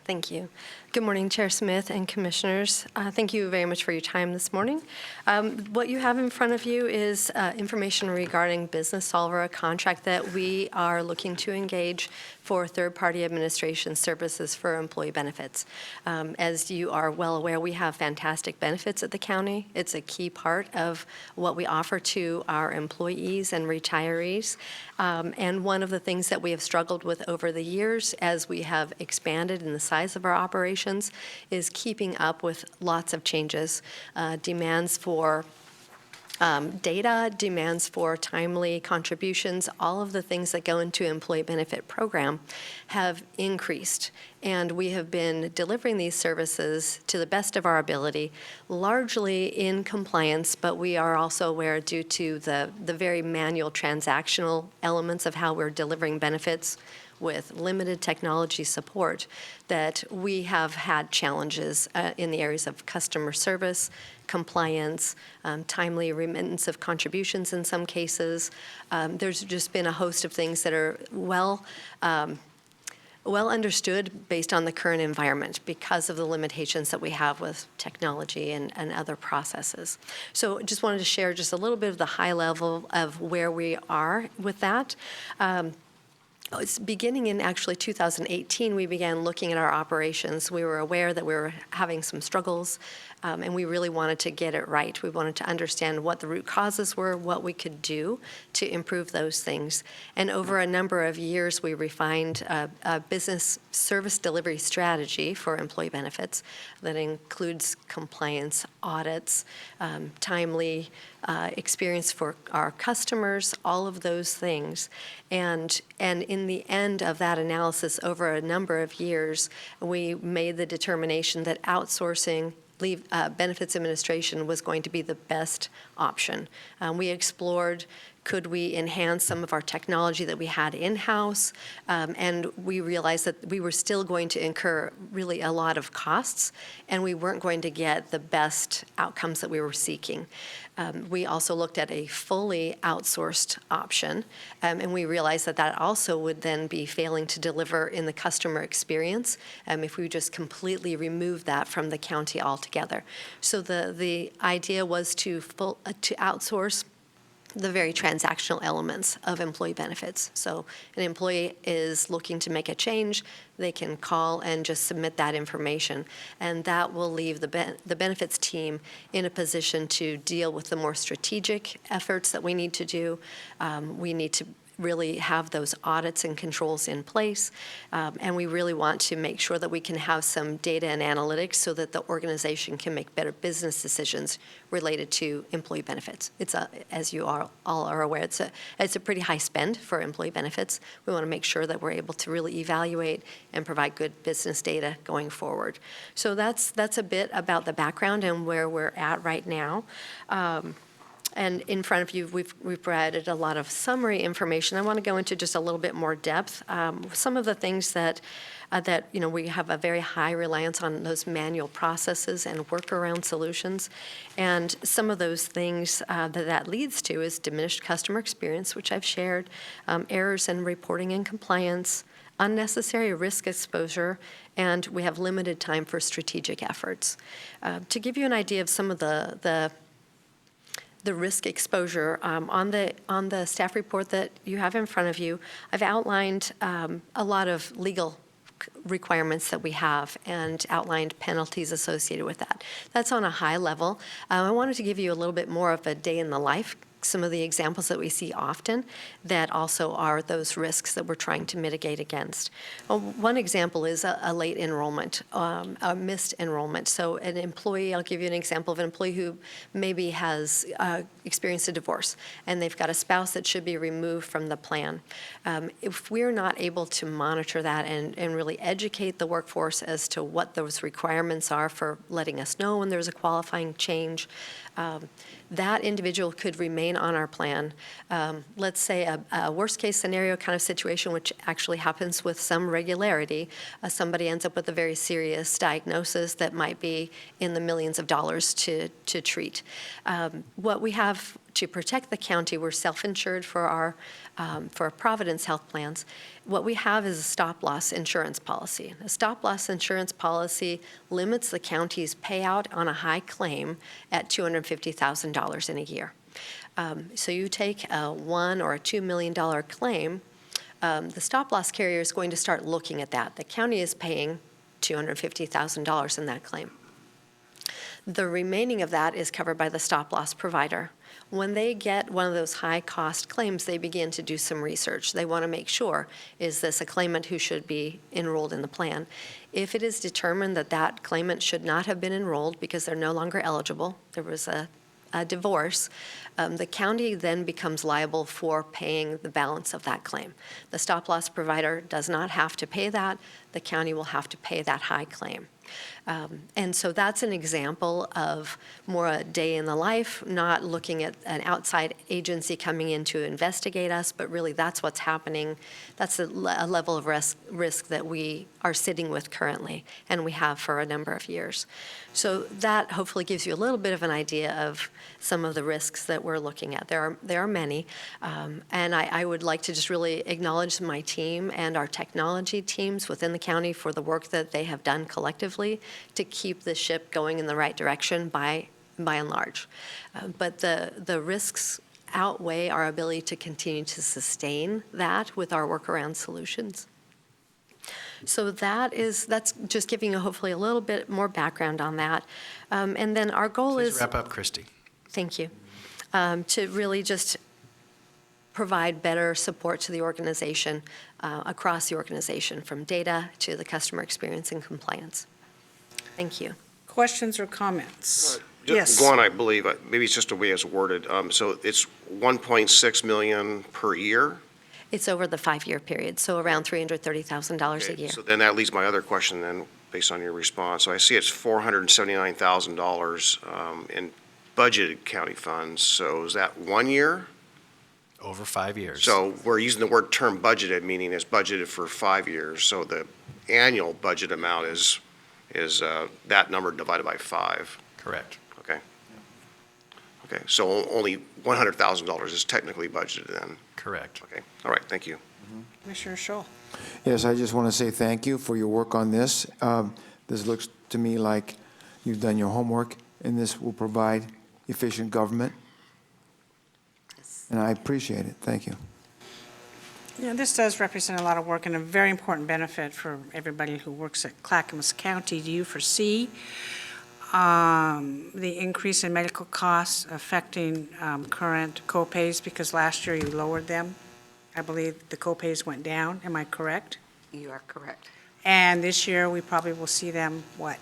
Thank you. Good morning, Chair Smith and Commissioners. Thank you very much for your time this morning. What you have in front of you is information regarding Business Solver, a contract that we are looking to engage for third-party administration services for employee benefits. As you are well aware, we have fantastic benefits at the county. It's a key part of what we offer to our employees and retirees. And one of the things that we have struggled with over the years as we have expanded in the size of our operations is keeping up with lots of changes, demands for data, demands for timely contributions, all of the things that go into employee benefit program have increased. And we have been delivering these services to the best of our ability, largely in compliance, but we are also aware due to the very manual transactional elements of how we're delivering benefits with limited technology support, that we have had challenges in the areas of customer service, compliance, timely remittance of contributions in some cases. There's just been a host of things that are well understood based on the current environment because of the limitations that we have with technology and other processes. So just wanted to share just a little bit of the high level of where we are with that. It's beginning in actually 2018, we began looking at our operations. We were aware that we were having some struggles, and we really wanted to get it right. We wanted to understand what the root causes were, what we could do to improve those things. And over a number of years, we refined a business service delivery strategy for employee benefits that includes compliance, audits, timely experience for our customers, all of those things. And in the end of that analysis, over a number of years, we made the determination that outsourcing benefits administration was going to be the best option. We explored, could we enhance some of our technology that we had in-house? And we realized that we were still going to incur really a lot of costs, and we weren't going to get the best outcomes that we were seeking. We also looked at a fully outsourced option, and we realized that that also would then be failing to deliver in the customer experience if we just completely remove that from the county altogether. So the idea was to outsource the very transactional elements of employee benefits. So an employee is looking to make a change, they can call and just submit that information, and that will leave the benefits team in a position to deal with the more strategic efforts that we need to do. We need to really have those audits and controls in place, and we really want to make sure that we can have some data and analytics so that the organization can make better business decisions related to employee benefits. It's as you all are aware, it's a pretty high spend for employee benefits. We want to make sure that we're able to really evaluate and provide good business data going forward. So that's a bit about the background and where we're at right now. And in front of you, we've provided a lot of summary information. I want to go into just a little bit more depth. Some of the things that we have a very high reliance on those manual processes and workaround solutions. And some of those things that leads to is diminished customer experience, which I've shared, errors in reporting and compliance, unnecessary risk exposure, and we have limited time for strategic efforts. To give you an idea of some of the risk exposure, on the staff report that you have in front of you, I've outlined a lot of legal requirements that we have and outlined penalties associated with that. That's on a high level. I wanted to give you a little bit more of a day in the life, some of the examples that we see often that also are those risks that we're trying to mitigate against. One example is a late enrollment, a missed enrollment. So an employee, I'll give you an example of an employee who maybe has experienced a divorce and they've got a spouse that should be removed from the plan. If we're not able to monitor that and really educate the workforce as to what those requirements are for letting us know when there's a qualifying change, that individual could remain on our plan. Let's say a worst-case scenario kind of situation, which actually happens with some regularity. Somebody ends up with a very serious diagnosis that might be in the millions of dollars to treat. What we have to protect the county, we're self-insured for our Providence Health plans. What we have is a stop-loss insurance policy. A stop-loss insurance policy limits the county's payout on a high claim at $250,000 in a year. So you take a $1 or a $2 million claim, the stop-loss carrier is going to start looking at that. The county is paying $250,000 in that claim. The remaining of that is covered by the stop-loss provider. When they get one of those high-cost claims, they begin to do some research. They want to make sure, is this a claimant who should be enrolled in the plan? If it is determined that that claimant should not have been enrolled because they're no longer eligible, there was a divorce, the county then becomes liable for paying the balance of that claim. The stop-loss provider does not have to pay that. The county will have to pay that high claim. And so that's an example of more a day in the life, not looking at an outside agency coming in to investigate us, but really that's what's happening. That's a level of risk that we are sitting with currently, and we have for a number of years. So that hopefully gives you a little bit of an idea of some of the risks that we're looking at. There are many, and I would like to just really acknowledge my team and our technology teams within the county for the work that they have done collectively to keep the ship going in the right direction by and large. But the risks outweigh our ability to continue to sustain that with our workaround solutions. So that's just giving you hopefully a little bit more background on that. And then our goal is... Please wrap up, Christy. Thank you. To really just provide better support to the organization, across the organization, from data to the customer experience and compliance. Thank you. Questions or comments? Yes. One, I believe, maybe it's just the way it's worded. So it's 1.6 million per year? It's over the 5-year period, so around $330,000 a year. So then that leads my other question then, based on your response. So I see it's $479,000 in budgeted county funds. So is that 1 year? Over 5 years. So we're using the word term budgeted, meaning it's budgeted for 5 years. So the annual budget amount is that number divided by 5. Correct. Okay. Okay, so only $100,000 is technically budgeted then? Correct. Okay, all right, thank you. Commissioner Scholl. Yes, I just want to say thank you for your work on this. This looks to me like you've done your homework, and this will provide efficient government. and I appreciate it. Thank you. Yeah, this does represent a lot of work and a very important benefit for everybody who works at Clackamas County. Do you foresee the increase in medical costs affecting current co-pays? Because last year you lowered them. I believe the co-pays went down. Am I correct? You are correct. And this year, we probably will see them, what?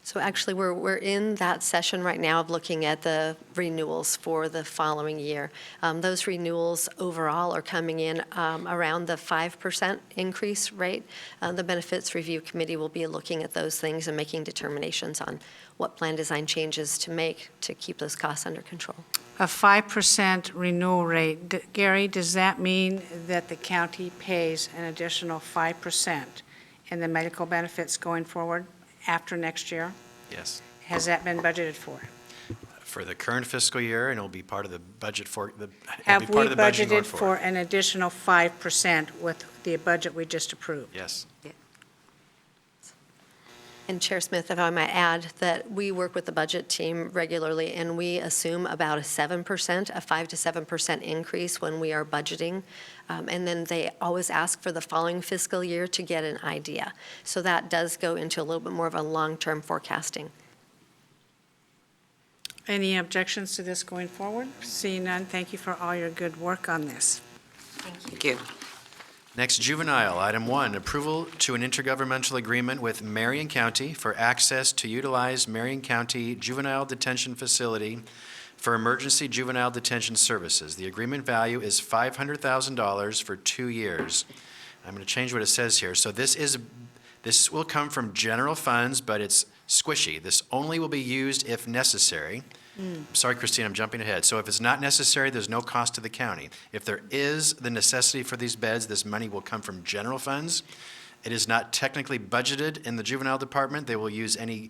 So actually, we're in that session right now of looking at the renewals for the following year. Those renewals overall are coming in around the 5% increase rate. The Benefits Review Committee will be looking at those things and making determinations on what plan design changes to make to keep those costs under control. A 5% renewal rate. Gary, does that mean that the county pays an additional 5% in the medical benefits going forward after next year? Yes. Has that been budgeted for? For the current fiscal year, and it'll be part of the budget for, it'll Have be we part of the budget going budgeted for forward. an additional 5% with the budget we just approved? Yes. And Chair Smith, if I might add, that we work with the budget team regularly, and we assume about a 7%, a 5 to 7% increase when we are budgeting. And then they always ask for the following fiscal year to get an idea. So that does go into a little bit more of a long-term forecasting. Any objections to this going forward? Seeing none, thank you for all your good work on this. Thank you. Next, juvenile, item 1, approval to an intergovernmental agreement with Marion County for access to utilize Marion County Juvenile Detention Facility for emergency juvenile detention services. The agreement value is $500,000 for 2 years. I'm going to change what it says here. So this will come from general funds, but it's squishy. This only will be used if necessary. Sorry, Christine, I'm jumping ahead. So if it's not necessary, there's no cost to the county. If there is the necessity for these beds, this money will come from general funds. It is not technically budgeted in the juvenile department. They will use any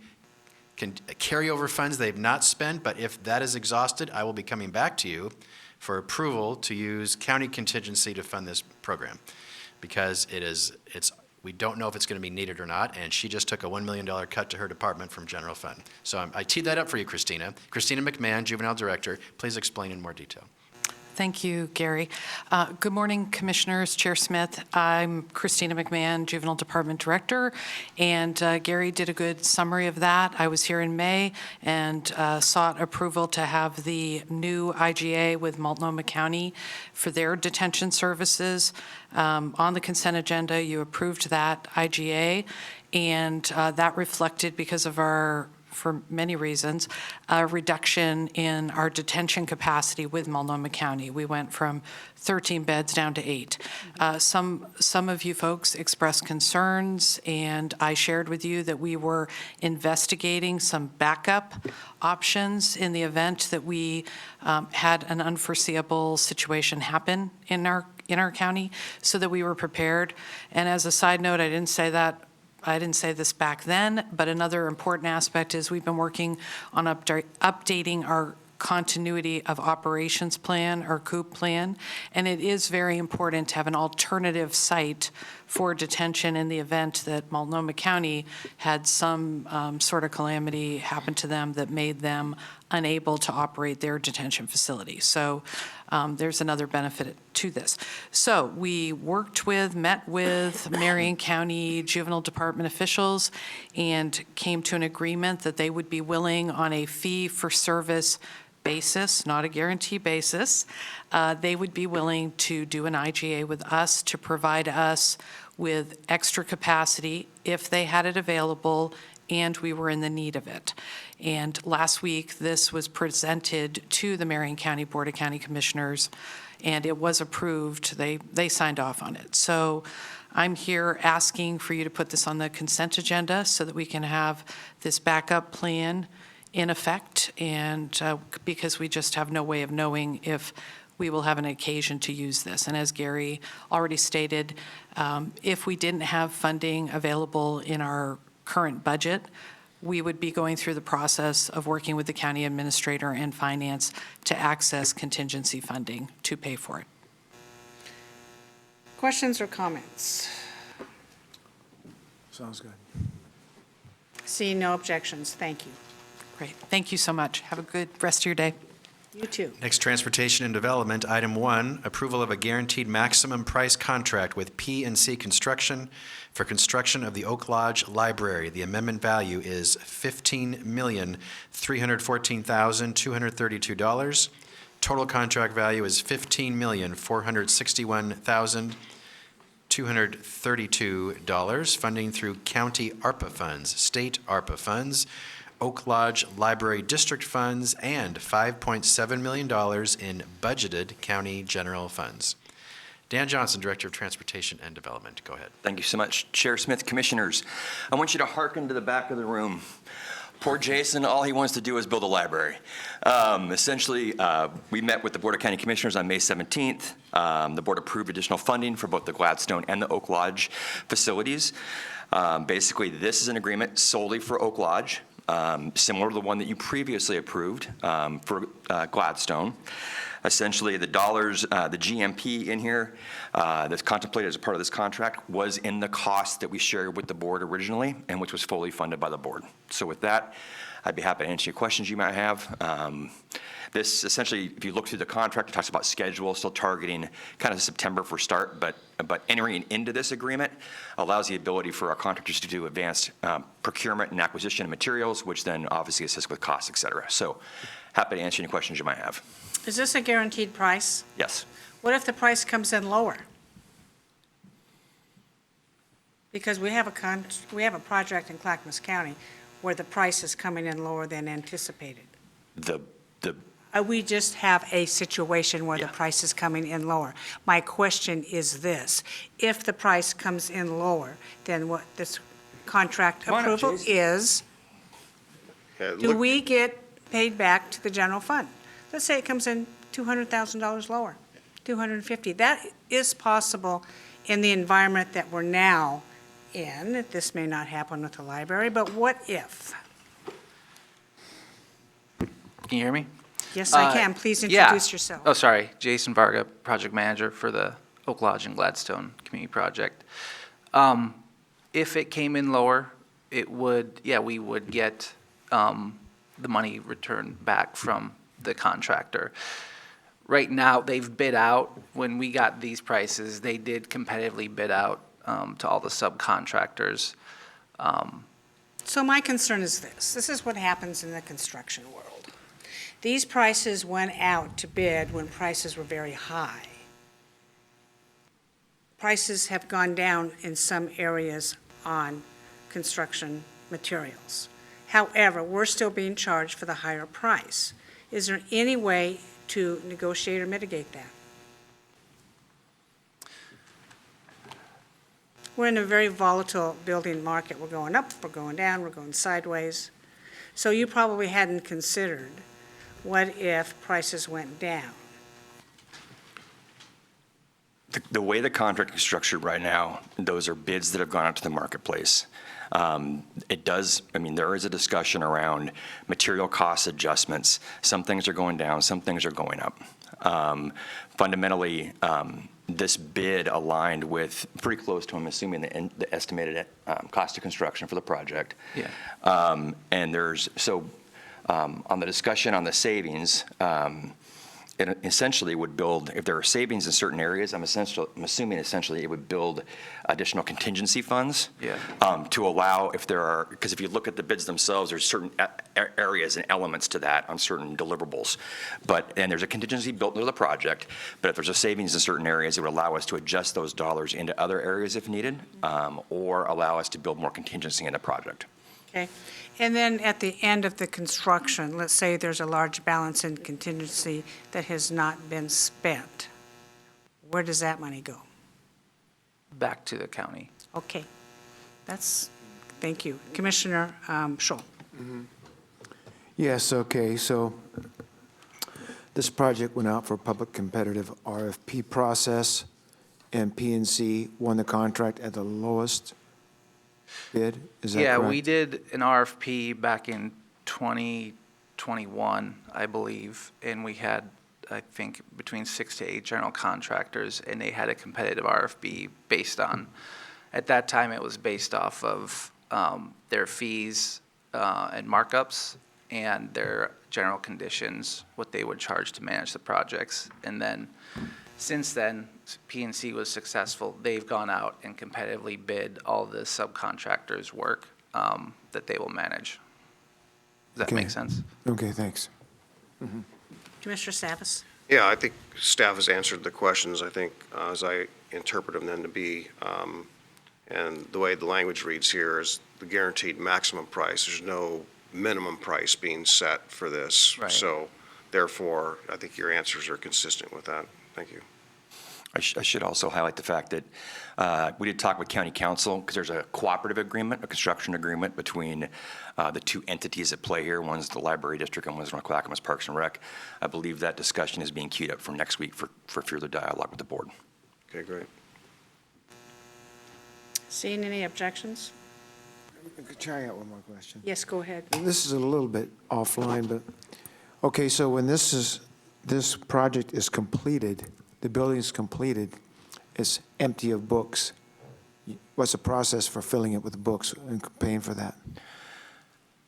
carryover funds they've not spent, but if that is exhausted, I will be coming back to you for approval to use county contingency to fund this program. Because we don't know if it's going to be needed or not, and she just took a $1 million cut to her department from general fund. So I teed that up for you, Christina. Christina McMahon, Juvenile Director, please explain in more detail. Thank you, Gary. Good morning, Commissioners, Chair Smith. I'm Christina McMahon, Juvenile Department Director, and Gary did a good summary of that. I was here in May and sought approval to have the new IGA with Multnomah County for their detention services. On the consent agenda, you approved that IGA, and that reflected, because of for many reasons, a reduction in our detention capacity with Multnomah County. We went from 13 beds down to 8. Some of you folks expressed concerns, and I shared with you that we were investigating some backup options in the event that we had an unforeseeable situation happen in our county, so that we were prepared. And as a side note, I didn't say this back then, but another important aspect is we've been working on updating our continuity of operations plan, or COOP plan, and it is very important to have an alternative site for detention in the event that Multnomah County had some sort of calamity happen to them that made them unable to operate their detention facility. So there's another benefit to this. So we met with Marion County Juvenile Department officials and came to an agreement that they would be willing, on a fee-for-service basis, not a guarantee basis, they would be willing to do an IGA with us to provide us with extra capacity if they had it available and we were in the need of it. And last week, this was presented to the Marion County Board of County Commissioners, and it was approved. They signed off on it. So I'm here asking for you to put this on the consent agenda so that we can have this backup plan in effect, and because we just have no way of knowing if we will have an occasion to use this. And as Gary already stated, if we didn't have funding available in our current budget, we would be going through the process of working with the county administrator and finance to access contingency funding to pay for it. Questions or comments? Sounds good. Seeing no objections, thank you. Great. Thank you so much. Have a good rest of your day. You too. Next, Transportation and Development, item 1, approval of a guaranteed maximum price contract with P&C Construction for construction of the Oak Lodge Library. The amendment value is $15,314,232. Total contract value is $15,461,232. Funding through county ARPA funds, state ARPA funds, Oak Lodge Library District funds, and $5.7 million in budgeted county general funds. Dan Johnson, Director of Transportation and Development. Go ahead. Thank you so much, Chair Smith, Commissioners. I want you to hearken to the back of the room. Poor Jason, all he wants to do is build a library. Essentially, we met with the Board of County Commissioners on May 17th. The board approved additional funding for both the Gladstone and the Oak Lodge facilities. Basically, this is an agreement solely for Oak Lodge, similar to the one that you previously approved for Gladstone. Essentially, the dollars, the GMP in here that's contemplated as a part of this contract was in the cost that we shared with the board originally and which was fully funded by the board. So with that, I'd be happy to answer your questions you might have. This essentially, if you look through the contract, it talks about schedule, still targeting kind of September for start, but entering into this agreement allows the ability for our contractors to do advanced procurement and acquisition of materials, which then obviously assists with costs, et cetera. So happy to answer any questions you might have. Is this a guaranteed price? Yes. What if the price comes in lower? Because we have a project in Clackamas County where the price is coming in lower than anticipated. We just have a situation where the price is coming in lower. My question is this: if the price comes in lower than what this contract approval is, do we get paid back to the general fund? Let's say it comes in $200,000 lower, $250,000. That is possible in the environment that we're now in. This may not happen with the library, but what if? Can you hear me? Yes, I can. Please introduce yourself. Oh, sorry. Jason Varga, Project Manager for the Oak Lodge and Gladstone Community Project. If it came in lower, it would, we would get the money returned back from the contractor. Right now, they've bid out. When we got these prices, they did competitively bid out to all the subcontractors. So my concern is this. This is what happens in the construction world. These prices went out to bid when prices were very high. Prices have gone down in some areas on construction materials. However, we're still being charged for the higher price. Is there any way to negotiate or mitigate that? We're in a very volatile building market. We're going up, we're going down, we're going sideways. So you probably hadn't considered, what if prices went down? The way the contract is structured right now, those are bids that have gone out to the marketplace. There is a discussion around material cost adjustments. Some things are going down, some things are going up. Fundamentally, this bid aligned with pretty close to, I'm assuming, the estimated cost of construction for the project. Yeah. On the discussion on the savings, it essentially would build, if there are savings in certain areas, I'm assuming essentially it would build additional contingency funds to allow, because if you look at the bids themselves, there's certain areas and elements to that on certain deliverables. And there's a contingency built into the project, but if there's a savings in certain areas, it would allow us to adjust those dollars into other areas if needed, or allow us to build more contingency in the project. Okay. And then at the end of the construction, let's say there's a large balance in contingency that has not been spent. Where does that money go? Back to the county. Okay. Thank you. Commissioner Scholl. Yes, okay, so this project went out for a public competitive RFP process, and P&C won the contract at the lowest bid, is that correct? Yeah, we did an RFP back in 2021, I believe, and we had, I think, between 6 to 8 general contractors, and they had a competitive RFP based on, at that time, it was based off of their fees and markups, and their general conditions, what they would charge to manage the projects. And then, since then, PNC was successful. They've gone out and competitively bid all the subcontractors' work that they will manage. Does that Okay. make sense? Okay, thanks. Commissioner Savas? Yeah, I think staff has answered the questions, I think, as I interpret them then to be, and the way the language reads here is the guaranteed maximum price. There's no minimum price being set for this. Right. So therefore, I think your answers are consistent with that. Thank you. I should also highlight the fact that we did talk with county council, because there's a cooperative agreement, a construction agreement between the two entities at play here. One's the library district and one's North Clackamas Parks and Rec. I believe that discussion is being queued up for next week for further dialogue with the board. Okay, great. Seeing any objections? Try out one more question. Yes, go ahead. This is a little bit offline, but, okay, so when this project is completed, the building is completed, it's empty of books. What's the process for filling it with books and paying for that?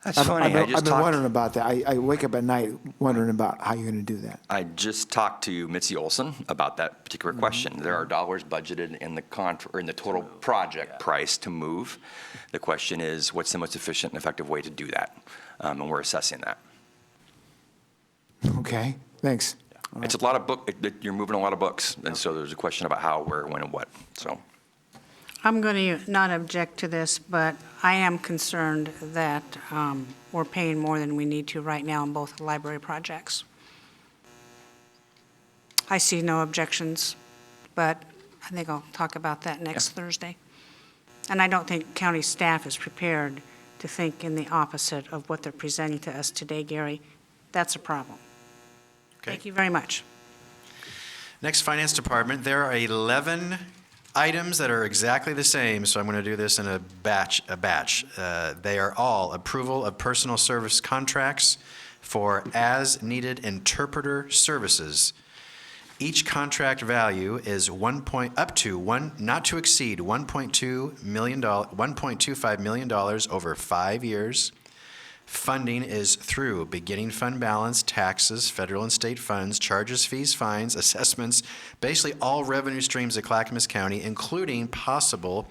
That's funny. I've been wondering about that. I wake up at night wondering about how you're going to do that. I just talked to Mitzi Olson about that particular question. There are dollars budgeted in the total project price to move. The question is, what's the most efficient and effective way to do that? And we're assessing that. Okay, thanks. It's a lot of you're moving a lot of books, and so there's a question about how, where, when, and what, so. I'm going to not object to this, but I am concerned that we're paying more than we need to right now on both library projects. I see no objections, but I think I'll talk about that next Thursday. And I don't think county staff is prepared to think in the opposite of what they're presenting to us today, Gary. That's a problem. Okay. Thank you very much. Next, Finance Department. There are 11 items that are exactly the same, so I'm going to do this in a batch. They are all approval of personal service contracts for as-needed interpreter services. Each contract value is not to exceed $1.25 million over 5 years. Funding is through beginning fund balance, taxes, federal and state funds, charges, fees, fines, assessments, basically all revenue streams at Clackamas County, including possible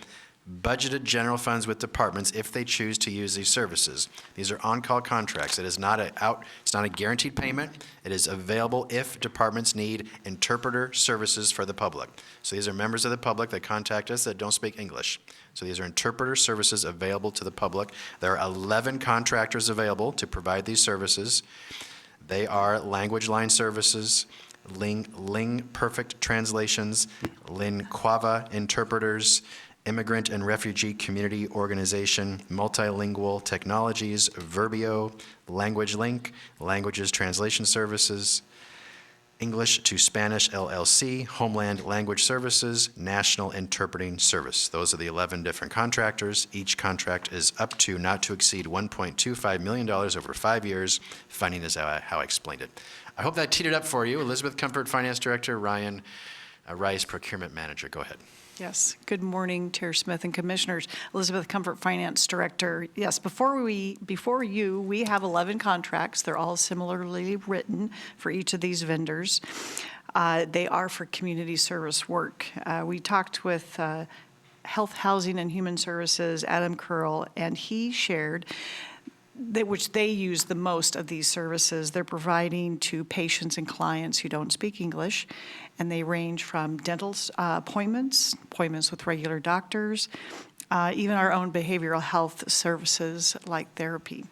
budgeted general funds with departments if they choose to use these services. These are on-call contracts. It is not it's not a guaranteed payment. It is available if departments need interpreter services for the public. So these are members of the public that contact us that don't speak English. So these are interpreter services available to the public. There are 11 contractors available to provide these services. They are Language Line Services, Ling Perfect Translations, Linquava Interpreters, Immigrant and Refugee Community Organization, Multilingual Technologies, Verbio, Language Link, Languages Translation Services, English to Spanish LLC, Homeland Language Services, National Interpreting Service. Those are the 11 different contractors. Each contract is up to not to exceed $1.25 million over 5 years. Funding is how I explained it. I hope that teed it up for you. Elizabeth Comfort, Finance Director, Ryan Rice, Procurement Manager. Go ahead. Yes. Good morning, Chair Smith and Commissioners. Elizabeth Comfort, Finance Director. Yes, before you, we have 11 contracts. They're all similarly written for each of these vendors. They are for community service work. We talked with Health, Housing, and Human Services, Adam Curl, and he shared which they use the most of these services. They're providing to patients and clients who don't speak English, and they range from dental appointments with regular doctors, even our own behavioral health services like therapy.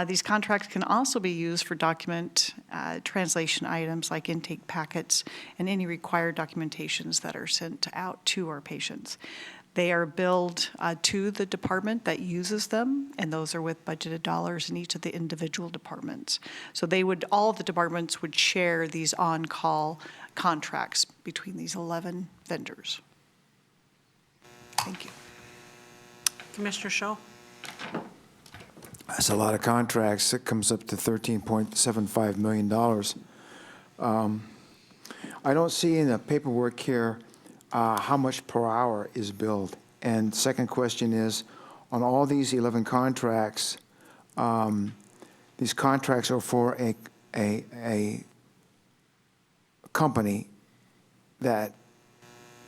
These contracts can also be used for document translation items like intake packets and any required documentations that are sent out to our patients. They are billed to the department that uses them, and those are with budgeted dollars in each of the individual departments. So all the departments would share these on-call contracts between these 11 vendors. Thank you. Commissioner Shaw? That's a lot of contracts. It comes up to $13.75 million. I don't see in the paperwork here how much per hour is billed. And second question is, on all these 11 contracts, these contracts are for a company that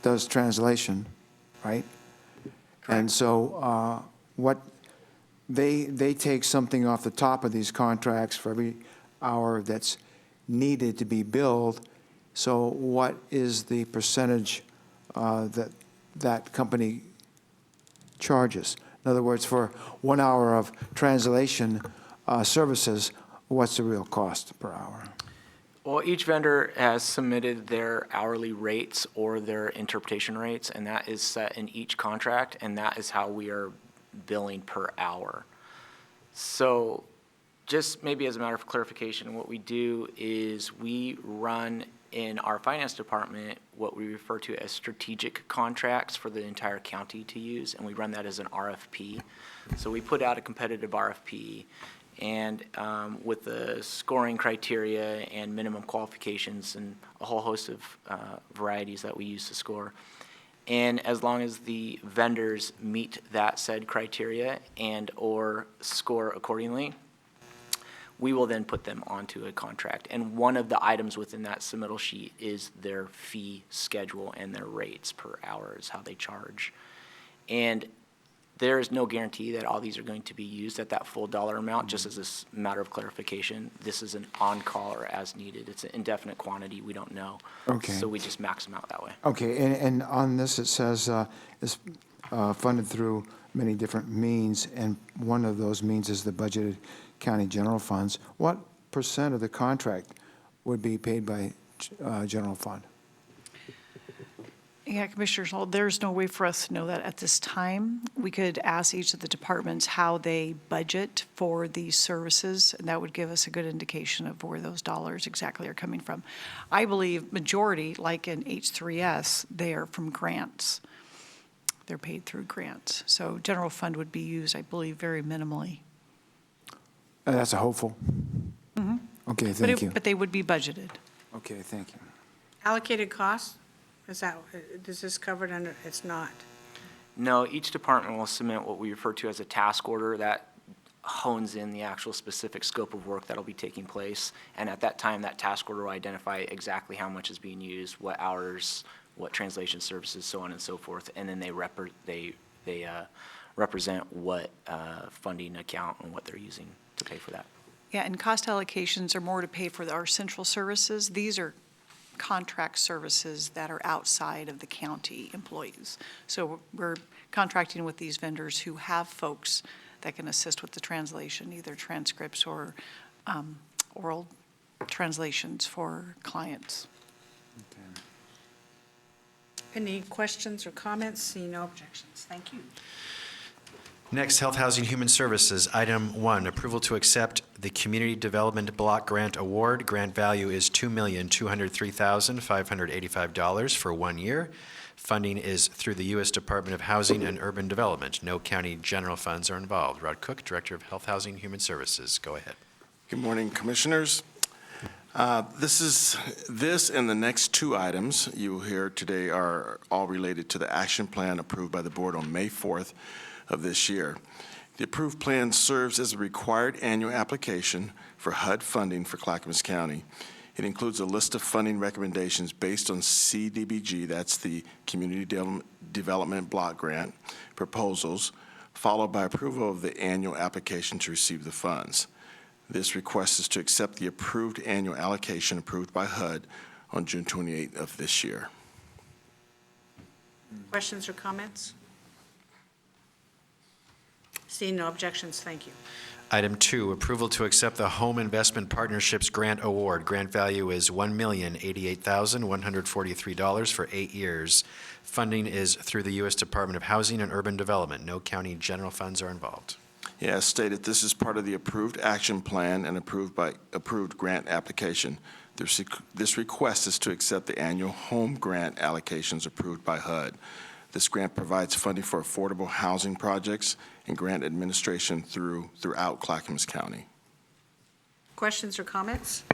does translation, right? And so what they take something off the top of these contracts for every hour that's needed to be billed. So what is the percentage that company charges? In other words, for 1 hour of translation services, what's the real cost per hour? Well, each vendor has submitted their hourly rates or their interpretation rates, and that is set in each contract, and that is how we are billing per hour. So just maybe as a matter of clarification, what we do is we run in our finance department what we refer to as strategic contracts for the entire county to use, and we run that as an RFP. So we put out a competitive RFP, and with the scoring criteria and minimum qualifications and a whole host of varieties that we use to score. And as long as the vendors meet that said criteria and or score accordingly, we will then put them onto a contract. And one of the items within that submittal sheet is their fee schedule and their rates per hour is how they charge. And there is no guarantee that all these are going to be used at that full dollar amount. Just as a matter of clarification, this is an on-call or as needed. It's an indefinite quantity. We don't know. Okay. So we just max them out that way. Okay, and on this, it says it's funded through many different means, and one of those means is the budgeted county general funds. What % of the contract would be paid by general fund? Yeah, Commissioners, well, there's no way for us to know that at this time. We could ask each of the departments how they budget for these services, and that would give us a good indication of where those dollars exactly are coming from. I believe majority, like in H3S, they are from grants. They're paid through grants. So general fund would be used, I believe, very minimally. That's a hopeful. Mm-hmm. Okay, thank you. But they would be budgeted. Okay, thank you. Allocated costs, is this covered under, it's not? No, each department will submit what we refer to as a task order that hones in the actual specific scope of work that'll be taking place. And at that time, that task order will identify exactly how much is being used, what hours, what translation services, so on and so forth. And then they represent what funding account and what they're using to pay for that. Yeah, and cost allocations are more to pay for our central services. These are contract services that are outside of the county employees. So we're contracting with these vendors who have folks that can assist with the translation, either transcripts or oral translations for clients. Any questions or comments? See no objections. Thank you. Next, Health, Housing, Human Services. Item 1, approval to accept the Community Development Block Grant Award. Grant value is $2,203,585 for 1 year. Funding is through the U.S. Department of Housing and Urban Development. No county general funds are involved. Rod Cook, Director of Health, Housing, and Human Services. Go ahead. Good morning, Commissioners. This and the next two items you will hear today are all related to the action plan approved by the board on May 4th of this year. The approved plan serves as a required annual application for HUD funding for Clackamas County. It includes a list of funding recommendations based on CDBG, that's the Community Development Block Grant proposals, followed by approval of the annual application to receive the funds. This request is to accept the approved annual allocation approved by HUD on June 28th of this year. Questions or comments? Seeing no objections, thank you. Item 2, approval to accept the Home Investment Partnerships Grant Award. Grant value is $1,088,143 for 8 years. Funding is through the U.S. Department of Housing and Urban Development. No county general funds are involved. Yeah, as stated, this is part of the approved action plan and approved grant application. This request is to accept the annual home grant allocations approved by HUD. This grant provides funding for affordable housing projects and grant administration throughout Clackamas County. Questions or comments?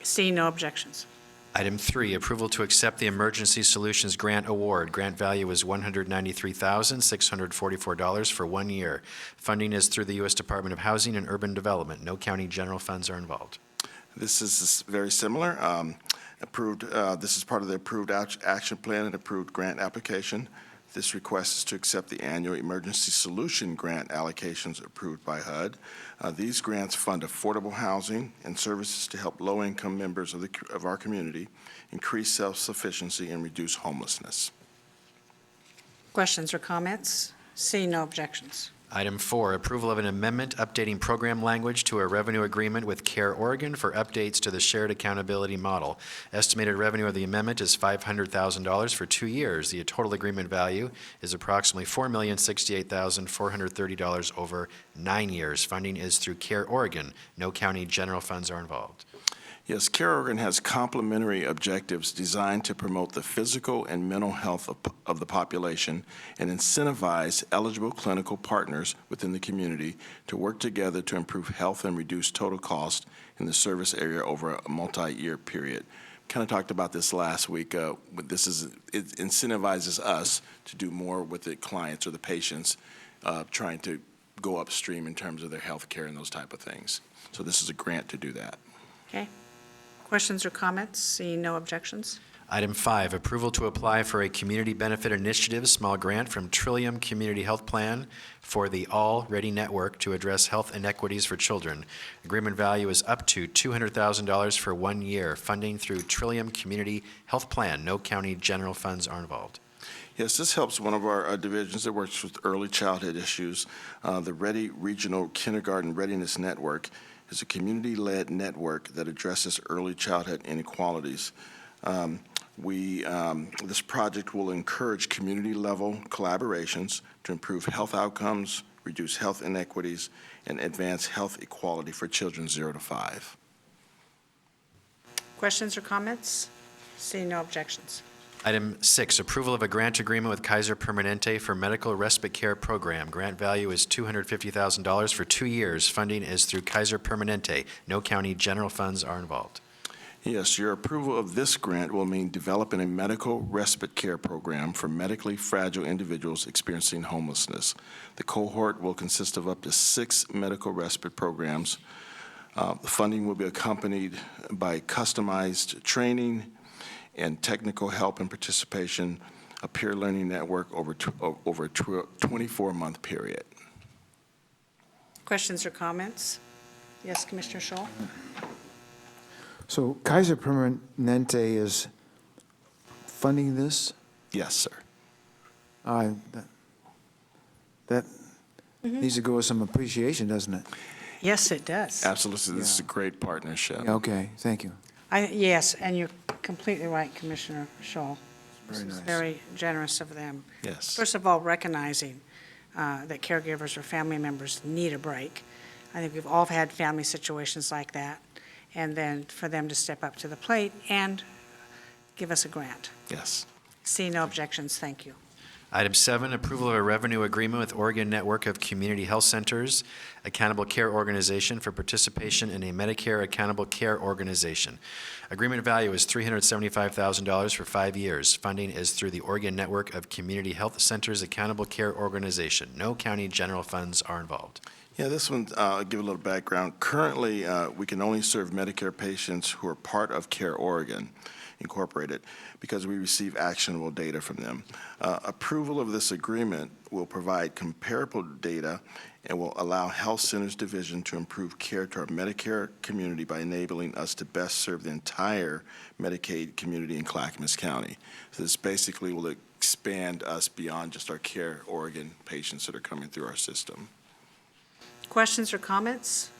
Seeing no objections. Item 3, approval to accept the Emergency Solutions Grant Award. Grant value is $193,644 for 1 year. Funding is through the U.S. Department of Housing and Urban Development. No county general funds are involved. This is very similar. This is part of the approved action plan and approved grant application. This request is to accept the annual emergency solution grant allocations approved by HUD. These grants fund affordable housing and services to help low-income members of our community increase self-sufficiency and reduce homelessness. Questions or comments? Seeing no objections. Item 4, approval of an amendment updating program language to a revenue agreement with CARE Oregon for updates to the shared accountability model. Estimated revenue of the amendment is $500,000 for 2 years. The total agreement value is approximately $4,068,430 over 9 years. Funding is through CARE Oregon. No county general funds are involved. Yes, CARE Oregon has complementary objectives designed to promote the physical and mental health of the population and incentivize eligible clinical partners within the community to work together to improve health and reduce total cost in the service area over a multi-year period. Kind of talked about this last week. It incentivizes us to do more with the clients or the patients, trying to go upstream in terms of their health care and those type of things. So this is a grant to do that. Okay. Questions or comments? Seeing no objections. Item 5, approval to apply for a Community Benefit Initiative small grant from Trillium Community Health Plan for the All Ready Network to address health inequities for children. Agreement value is up to $200,000 for 1 year. Funding through Trillium Community Health Plan. No county general funds are involved. Yes, this helps one of our divisions that works with early childhood issues. The Ready Regional Kindergarten Readiness Network is a community-led network that addresses early childhood inequalities. This project will encourage community-level collaborations to improve health outcomes, reduce health inequities, and advance health equality for children 0 to 5. Questions or comments? Seeing no objections. Item 6, approval of a grant agreement with Kaiser Permanente for medical respite care program. Grant value is $250,000 for 2 years. Funding is through Kaiser Permanente. No county general funds are involved. Yes, your approval of this grant will mean developing a medical respite care program for medically fragile individuals experiencing homelessness. The cohort will consist of up to 6 medical respite programs. The funding will be accompanied by customized training and technical help and participation, a peer learning network over a 24-month period. Questions or comments? Yes, Commissioner Scholl? So Kaiser Permanente is funding this? Yes, sir. That needs to go with some appreciation, doesn't it? Yes, it does. Absolutely. This is a great partnership. Yeah, okay, thank you. Yes, and you're completely right, Commissioner Scholl. Very This is nice. very generous of them. Yes. First of all, recognizing that caregivers or family members need a break. I think we've all had family situations like that, and then for them to step up to the plate and give us a grant. Yes. See no objections, thank you. Item 7, approval of a revenue agreement with Oregon Network of Community Health Centers, Accountable Care Organization for participation in a Medicare Accountable Care Organization. Agreement value is $375,000 for 5 years. Funding is through the Oregon Network of Community Health Centers, Accountable Care Organization. No county general funds are involved. Yeah, this one, I'll give a little background. Currently, we can only serve Medicare patients who are part of CARE Oregon Incorporated because we receive actionable data from them. Approval of this agreement will provide comparable data and will allow Health Centers Division to improve care to our Medicare community by enabling us to best serve the entire Medicaid community in Clackamas County. So this basically will expand us beyond just our CARE Oregon patients that are coming through our system. Questions or comments?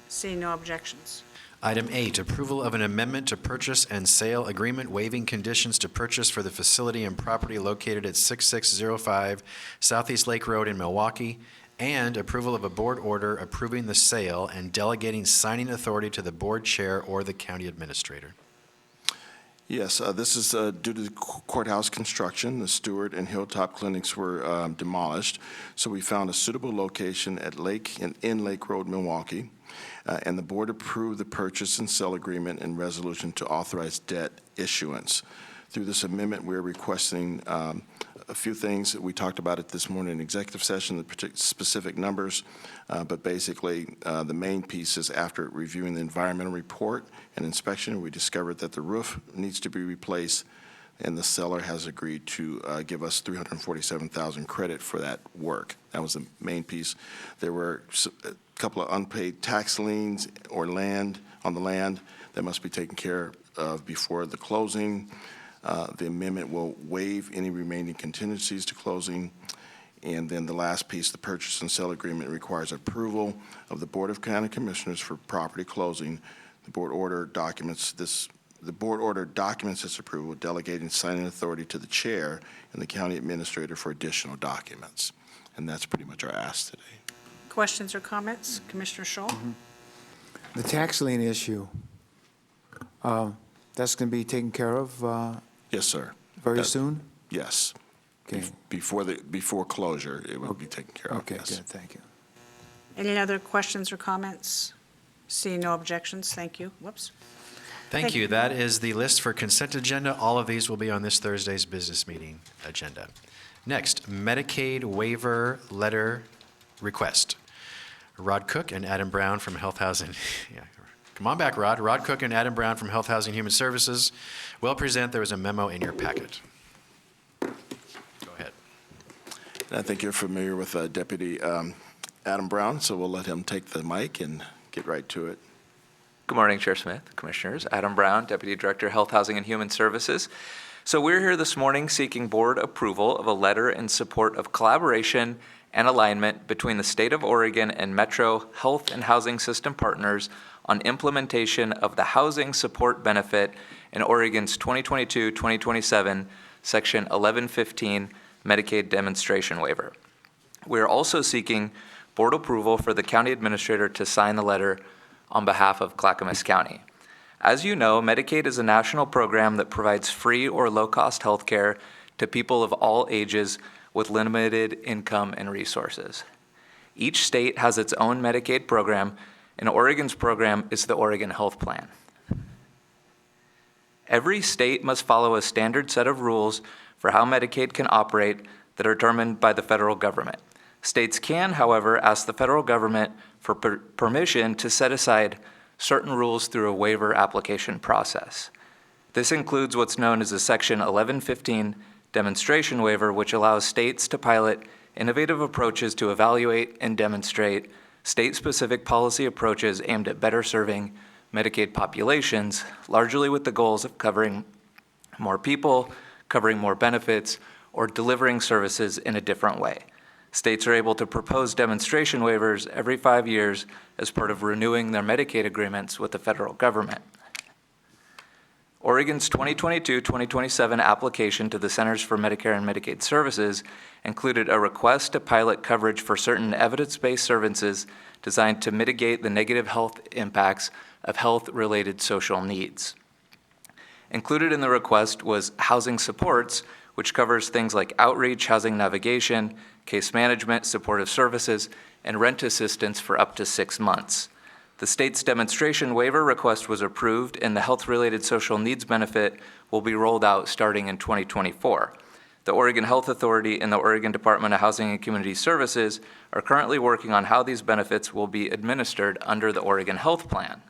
Seeing no objections. Item 8, approval of an amendment to purchase and sale agreement waiving conditions to purchase for the facility and property located at 6605 Southeast Lake Road in Milwaukee, and approval of a board order approving the sale and delegating signing authority to the board chair or the county administrator. Yes, this is due to the courthouse construction. The Stewart and Hilltop clinics were demolished, so we found a suitable location at in Lake Road, Milwaukee, and the board approved the purchase and sale agreement and resolution to authorize debt issuance. Through this amendment, we're requesting a few things. We talked about it this morning in executive session, the specific numbers, but basically the main piece is after reviewing the environmental report and inspection, we discovered that the roof needs to be replaced, and the seller has agreed to give us $347,000 credit for that work. That was the main piece. There were a couple of unpaid tax liens or land on the land that must be taken care of before the closing. The amendment will waive any remaining contingencies to closing. And then the last piece, the purchase and sale agreement requires approval of the Board of County Commissioners for property closing. The board order documents this approval, delegating signing authority to the chair and the county administrator for additional documents. And that's pretty much our ask today. Questions or comments? Commissioner Scholl? The tax lien issue, that's going to be taken care of Yes, sir. very soon? Yes. Okay. Before closure, it will be taken care of. Okay, yes. good, thank you. Any other questions or comments? Seeing no objections, thank you. Whoops. Thank you. That is the list for consent agenda. All of these will be on this Thursday's business meeting agenda. Next, Medicaid waiver letter request. Rod Cook and Adam Brown from Health Housing. Yeah, come on back, Rod. Rod Cook and Adam Brown from Health Housing Human Services will present. There was a memo in your packet. Go ahead. I think you're familiar with Deputy Adam Brown, so we'll let him take the mic and get right to it. Good morning, Chair Smith, Commissioners. Adam Brown, Deputy Director, Health, Housing, and Human Services. So we're here this morning seeking board approval of a letter in support of collaboration and alignment between the state of Oregon and Metro Health and Housing System partners on implementation of the housing support benefit in Oregon's 2022-2027 Section 1115 Medicaid demonstration waiver. We are also seeking board approval for the county administrator to sign the letter on behalf of Clackamas County. As you know, Medicaid is a national program that provides free or low-cost health care to people of all ages with limited income and resources. Each state has its own Medicaid program, and Oregon's program is the Oregon Health Plan. Every state must follow a standard set of rules for how Medicaid can operate that are determined by the federal government. States can, however, ask the federal government for permission to set aside certain rules through a waiver application process. This includes what's known as a Section 1115 demonstration waiver, which allows states to pilot innovative approaches to evaluate and demonstrate state-specific policy approaches aimed at better serving Medicaid populations, largely with the goals of covering more people, covering more benefits, or delivering services in a different way. States are able to propose demonstration waivers every 5 years as part of renewing their Medicaid agreements with the federal government. Oregon's 2022-2027 application to the Centers for Medicare and Medicaid Services included a request to pilot coverage for certain evidence-based services designed to mitigate the negative health impacts of health-related social needs. Included in the request was housing supports, which covers things like outreach, housing navigation, case management, supportive services, and rent assistance for up to 6 months. The state's demonstration waiver request was approved, and the health-related social needs benefit will be rolled out starting in 2024. The Oregon Health Authority and the Oregon Department of Housing and Community Services are currently working on how these benefits will be administered under the Oregon Health Plan.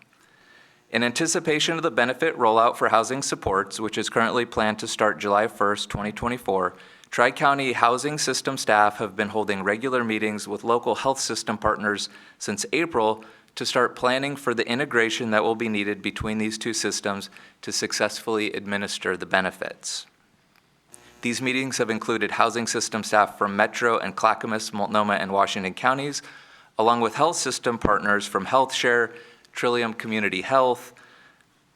In anticipation of the benefit rollout for housing supports, which is currently planned to start July 1st, 2024, Tri-County housing system staff have been holding regular meetings with local health system partners since April to start planning for the integration that will be needed between these two systems to successfully administer the benefits. These meetings have included housing system staff from Metro and Clackamas, Multnomah, and Washington counties, along with health system partners from HealthShare, Trillium Community Health,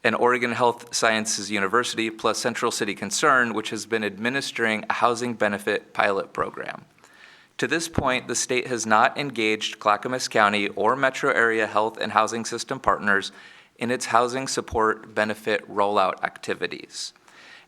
and Oregon Health Sciences University, plus Central City Concern, which has been administering a housing benefit pilot program. To this point, the state has not engaged Clackamas County or metro area health and housing system partners in its housing support benefit rollout activities.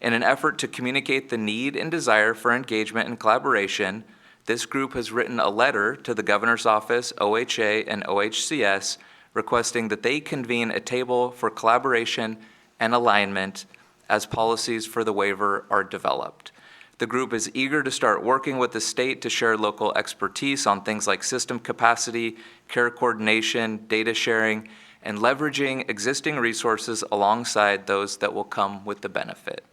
In an effort to communicate the need and desire for engagement and collaboration, this group has written a letter to the Governor's Office, OHA, and OHCS requesting that they convene a table for collaboration and alignment as policies for the waiver are developed. The group is eager to start working with the state to share local expertise on things like system capacity, care coordination, data sharing, and leveraging existing resources alongside those that will come with the benefit.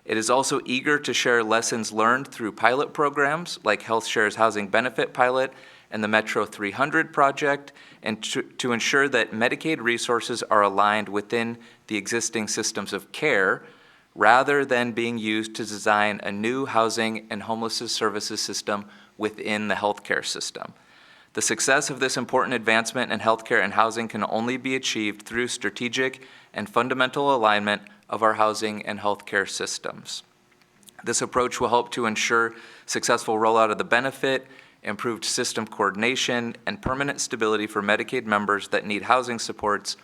It is also eager to share lessons learned through pilot programs like HealthShare's Housing Benefit Pilot and the Metro 300 project, and to ensure that Medicaid resources are aligned within the existing systems of care rather than being used to design a new housing and homelessness services system within the healthcare system. The success of this important advancement in healthcare and housing can only be achieved through strategic and fundamental alignment of our housing and healthcare systems. This approach will help to ensure successful rollout of the benefit, improved system coordination, and permanent stability for Medicaid members that need housing supports,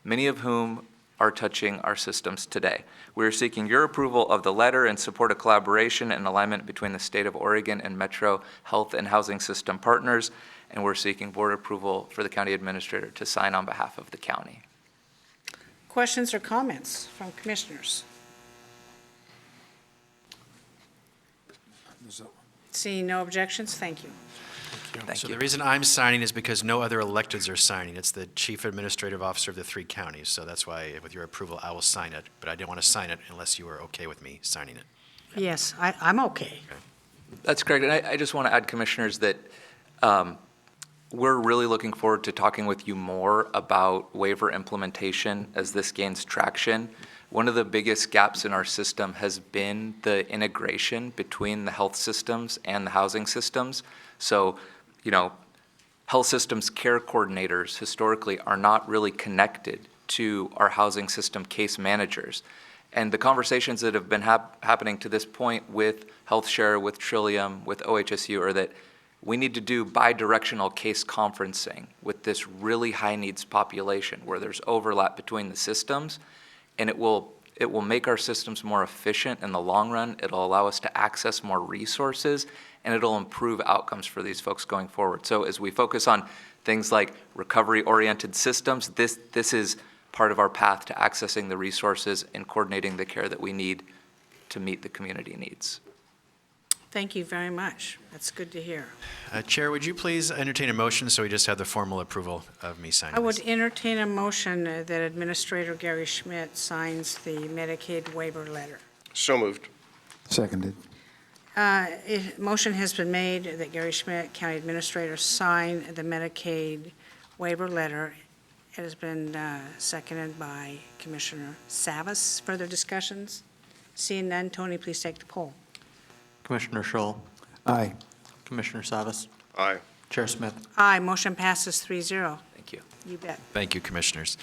many of whom are touching our systems today. We are seeking your approval of the letter and support a collaboration and alignment between the state of Oregon and Metro Health and Housing System partners, and we're seeking board approval for the county administrator to sign on behalf of the county. Questions or comments from commissioners? Seeing no objections, thank you. So the reason I'm signing is because no other electeds are signing. It's the chief administrative officer of the 3 counties. So that's why, with your approval, I will sign it. But I didn't want to sign it unless you were okay with me signing it. Yes, I'm okay. That's correct. And I just want to add, commissioners, that we're really looking forward to talking with you more about waiver implementation as this gains traction. One of the biggest gaps in our system has been the integration between the health systems and the housing systems. So, health systems care coordinators historically are not really connected to our housing system case managers. And the conversations that have been happening to this point with HealthShare, with Trillium, with OHSU are that we need to do bi-directional case conferencing with this really high needs population where there's overlap between the systems, and it will make our systems more efficient in the long run. It'll allow us to access more resources, and it'll improve outcomes for these folks going forward. So as we focus on things like recovery-oriented systems, this is part of our path to accessing the resources and coordinating the care that we need to meet the community needs. Thank you very much. That's good to hear. Chair, would you please entertain a motion so we just have the formal approval of me signing I would this? entertain a motion that Administrator Gary Schmidt signs the Medicaid waiver letter. So moved. Seconded. Motion has been made that Gary Schmidt, County Administrator, sign the Medicaid waiver letter. It has been seconded by Commissioner Savas. Further discussions? Seeing none, Tony, please take the poll. Commissioner Schull, Aye. Commissioner Savas, Aye. Chair Smith. Aye, motion passes 3-0. Thank you. You bet. Thank you, Commissioners.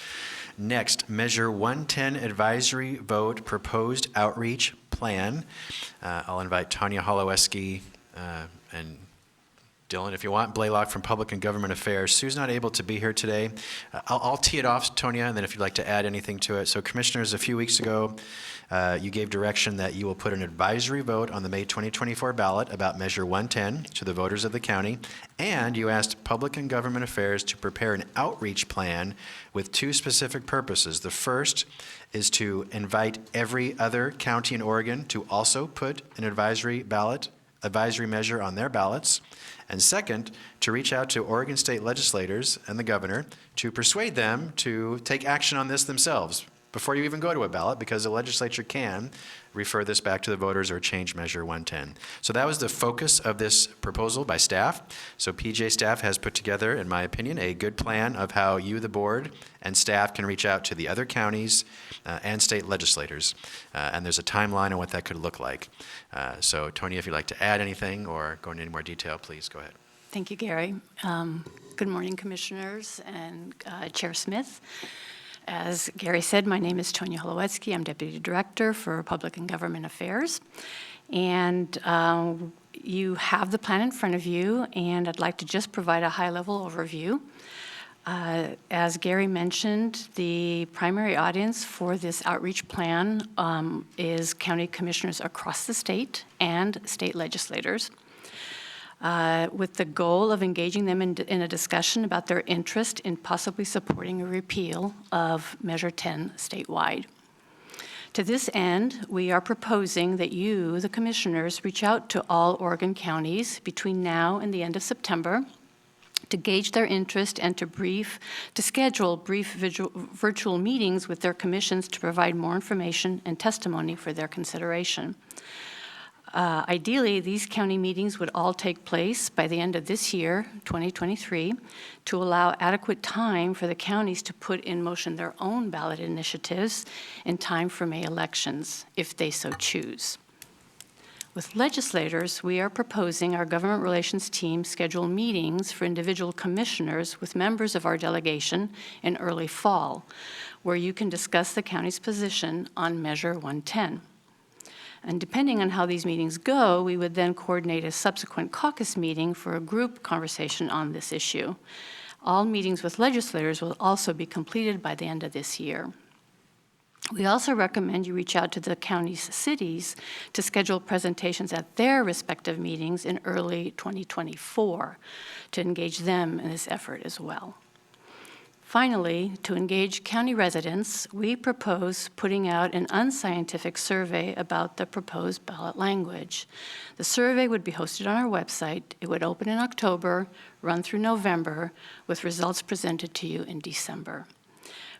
Next, Measure 110 Advisory Vote Proposed Outreach Plan. I'll invite Tanya Holoweski and Dylan, if you want, Blaylock from Public and Government Affairs. Sue's not able to be here today. I'll tee it off, Tonya, and then if you'd like to add anything to it. So, Commissioners, a few weeks ago, you gave direction that you will put an advisory vote on the May 2024 ballot about Measure 110 to the voters of the county, and you asked Public and Government Affairs to prepare an outreach plan with 2 specific purposes. The first is to invite every other county in Oregon to also put an advisory measure on their ballots. And second, to reach out to Oregon state legislators and the governor to persuade them to take action on this themselves before you even go to a ballot, because the legislature can refer this back to the voters or change Measure 110. So that was the focus of this proposal by staff. So PJ staff has put together, in my opinion, a good plan of how you, the board, and staff can reach out to the other counties and state legislators. And there's a timeline on what that could look like. So Tony, if you'd like to add anything or go into any more detail, please go ahead. Thank you, Gary. Good morning, Commissioners and Chair Smith. As Gary said, my name is Tonya Holoweski. I'm Deputy Director for Public and Government Affairs. And you have the plan in front of you, and I'd like to just provide a high-level overview. As Gary mentioned, the primary audience for this outreach plan is county commissioners across the state and state legislators, with the goal of engaging them in a discussion about their interest in possibly supporting a repeal of Measure 10 statewide. To this end, we are proposing that you, the commissioners, reach out to all Oregon counties between now and the end of September to gauge their interest and to schedule brief virtual meetings with their commissions to provide more information and testimony for their consideration. Ideally, these county meetings would all take place by the end of this year, 2023, to allow adequate time for the counties to put in motion their own ballot initiatives in time for May elections, if they so choose. With legislators, we are proposing our government relations team schedule meetings for individual commissioners with members of our delegation in early fall, where you can discuss the county's position on Measure 110. And depending on how these meetings go, we would then coordinate a subsequent caucus meeting for a group conversation on this issue. All meetings with legislators will also be completed by the end of this year. We also recommend you reach out to the county's cities to schedule presentations at their respective meetings in early 2024 to engage them in this effort as well. Finally, to engage county residents, we propose putting out an unscientific survey about the proposed ballot language. The survey would be hosted on our website. It would open in October, run through November, with results presented to you in December.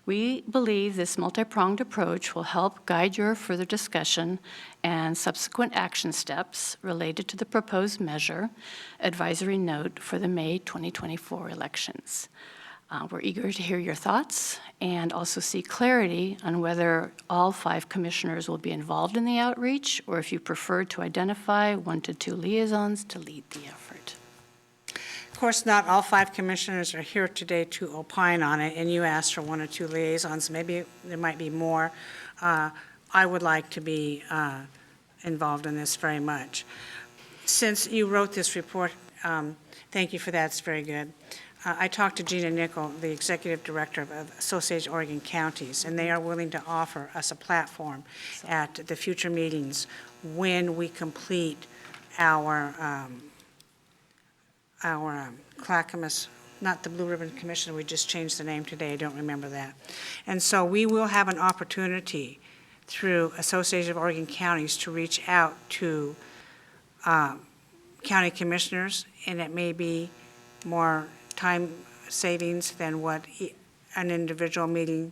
We believe this multi-pronged approach will help guide your further discussion and subsequent action steps related to the proposed measure advisory note for the May 2024 elections. We're eager to hear your thoughts and also seek clarity on whether all 5 commissioners will be involved in the outreach, or if you prefer to identify 1 to 2 liaisons to lead the effort. Of course, not all 5 commissioners are here today to opine on it, and you asked for 1 or 2 liaisons. Maybe there might be more. I would like to be involved in this very much. Since you wrote this report, thank you for that. It's very good. I talked to Gina Nickel, the Executive Director of Associated Oregon Counties, and they are willing to offer us a platform at the future meetings when we complete our Clackamas, not the Blue Ribbon Commission, we just changed the name today, I don't remember that. And so we will have an opportunity through Association of Oregon Counties to reach out to county commissioners, and it may be more time savings than what an individual meeting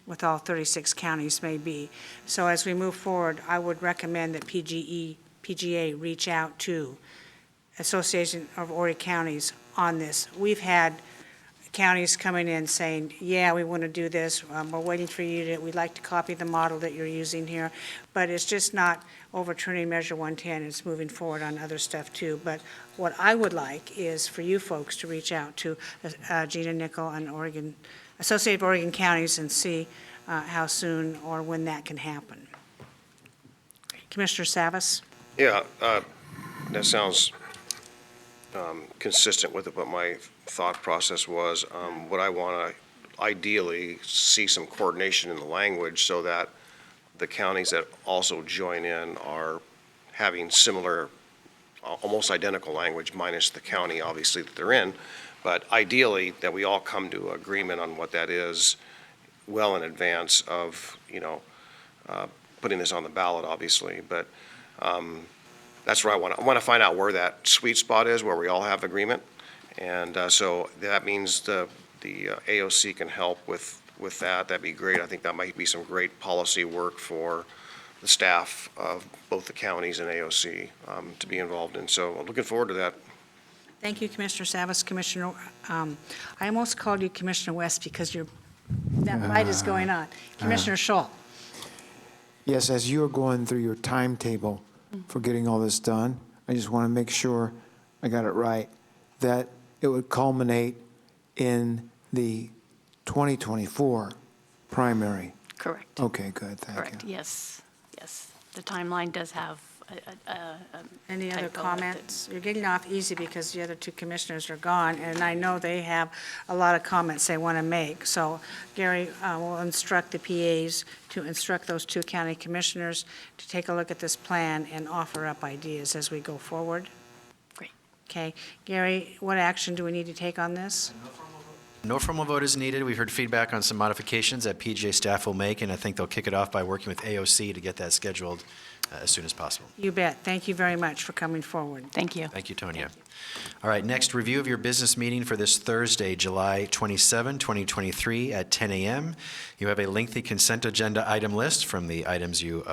with all 36 counties may be. So as we move forward, I would recommend that PGA reach out to Association of Oregon Counties on this. We've had counties coming in saying, yeah, we want to do this, we're waiting for you to, we'd like to copy the model that you're using here, but it's just not overturning Measure 110, it's moving forward on other stuff too. But what I would like is for you folks to reach out to Gina Nickel and Associated Oregon Counties and see how soon or when that can happen. Commissioner Savas? Yeah, that sounds consistent with what my thought process was. What I want to ideally see some coordination in the language so that the counties that also join in are having similar, almost identical language, minus the county, obviously, that they're in. But ideally, that we all come to agreement on what that is well in advance of, putting this on the ballot, obviously. But that's where I want to find out where that sweet spot is, where we all have agreement. And so that means the AOC can help with that. That'd be great. I think that might be some great policy work for the staff of both the counties and AOC to be involved in. So I'm looking forward to that. Thank you, Commissioner Savas. Commissioner, I almost called you Commissioner West because that light is going on. Commissioner Scholl. Yes, as you're going through your timetable for getting all this done, I just want to make sure I got it right, that it would culminate in the 2024 primary. Correct. Okay, good, thank you. Correct, yes, yes. The timeline does have Any other typo. comments? You're getting off easy because the other two commissioners are gone, and I know they have a lot of comments they want to make. So Gary will instruct the PAs to instruct those two county commissioners to take a look at this plan and offer up ideas as we go forward. Great. Okay. Gary, what action do we need to take on this? No formal vote is needed. We've heard feedback on some modifications that PJ staff will make, and I think they'll kick it off by working with AOC to get that scheduled as soon as possible. You bet. Thank you very much for coming forward. Thank you. Thank you, Tonya. All right, next, review of your business meeting for this Thursday, July 27, 2023, at 10 a.m. You have a lengthy consent agenda item list from the items you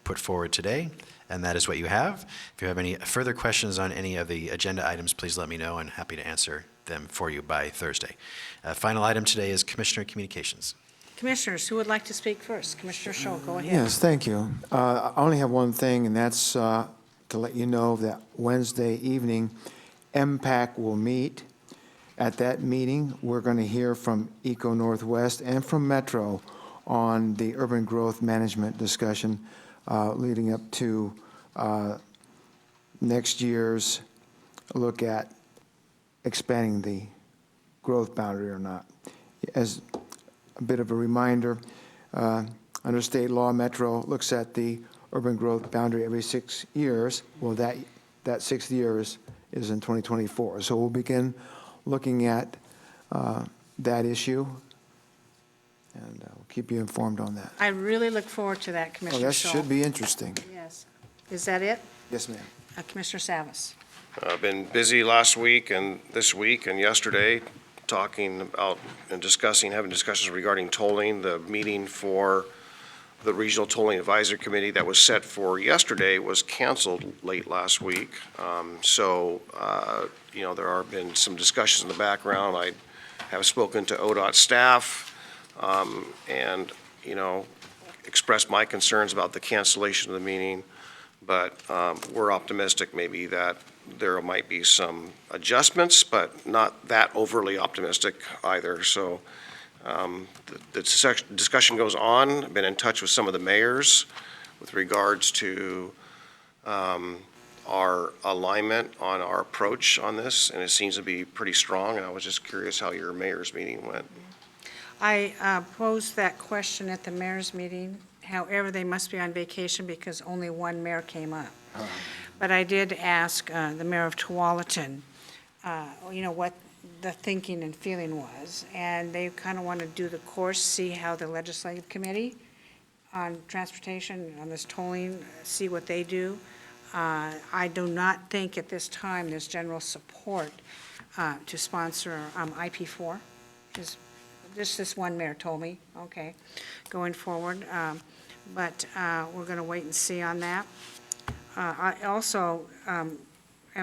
put forward today, and that is what you have. If you have any further questions on any of the agenda items, please let me know. I'm happy to answer them for you by Thursday. Final item today is Commissioner Communications. Commissioners, who would like to speak first? Commissioner Scholl, go ahead. Yes, thank you. I only have one thing, and that's to let you know that Wednesday evening, MPAC will meet. At that meeting, we're going to hear from Eco Northwest and from Metro on the urban growth management discussion leading up to next year's look at expanding the growth boundary or not. As a bit of a reminder, under state law, Metro looks at the urban growth boundary every 6 years. Well, that 6 years is in 2024. So we'll begin looking at that issue, and we'll keep you informed on that. I really look forward to that, Oh, Commissioner that Scholl. should be interesting. Yes. Is that it? Yes, ma'am. Commissioner Savas. I've been busy last week and this week and yesterday talking about and discussing, having discussions regarding tolling. The meeting for the Regional Tolling Advisory Committee that was set for yesterday was canceled late last week. There have been some discussions in the background. I have spoken to ODOT staff and, expressed my concerns about the cancellation of the meeting. But we're optimistic maybe that there might be some adjustments, but not that overly optimistic either. So the discussion goes on. I've been in touch with some of the mayors with regards to our alignment on our approach on this, and it seems to be pretty strong. And I was just curious how your mayor's meeting went. I posed that question at the mayor's meeting. However, they must be on vacation because only one mayor came up. But I did ask the mayor of Tualatin, what the thinking and feeling was. And they kind of want to do the course, see how the legislative committee on transportation, on this tolling, see what they do. I do not think at this time there's general support to sponsor IP4. This one mayor told me, okay, going forward. But we're going to wait and see on that. I also am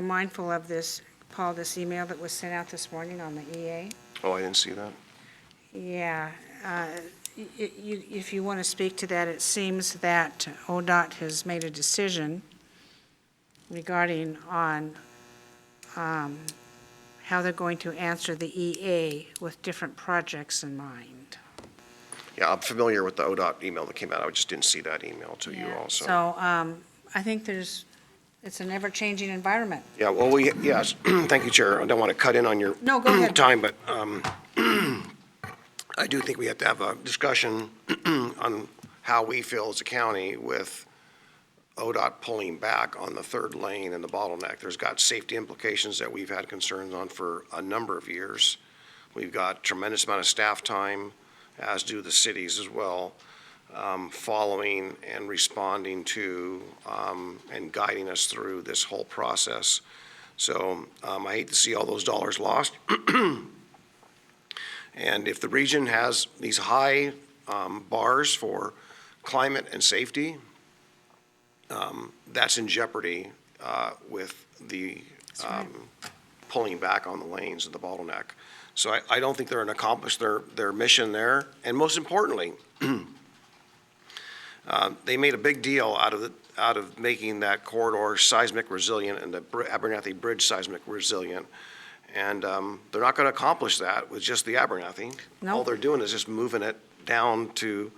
mindful of this, Paul, this email that was sent out this morning on the EA. Oh, I didn't see that. Yeah. If you want to speak to that, it seems that ODOT has made a decision regarding on how they're going to answer the EA with different projects in mind. Yeah, I'm familiar with the ODOT email that came out. I just didn't see that email to you also. So I think it's an ever-changing environment. Yeah, well, yes, thank you, Chair. I don't want to cut in on your No, go ahead. time, but I do think we have to have a discussion on how we feel as a county with ODOT pulling back on the third lane and the bottleneck. There's got safety implications that we've had concerns on for a number of years. We've got tremendous amount of staff time, as do the cities as well, following and responding to and guiding us through this whole process. So I hate to see all those dollars lost. And if the region has these high bars for climate and safety, that's in jeopardy with the pulling back on the lanes and the bottleneck. So I don't think they're going to accomplish their mission there. And most importantly, they made a big deal out of making that corridor seismic resilient and the Abernathy Bridge seismic resilient. And they're not going to accomplish that with just the Abernathy. No. All they're doing is just moving it down to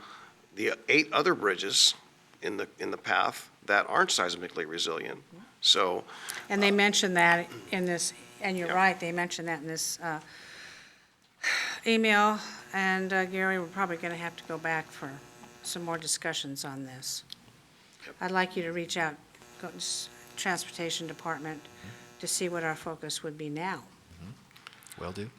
the 8 other bridges in the path that aren't seismically resilient. So, And they mentioned that in this, and you're right, they mentioned that in this email. And Gary, we're probably going to have to go back for some more discussions on this. I'd like you to reach out, go to Transportation Department, to see what our focus would be now. Will do.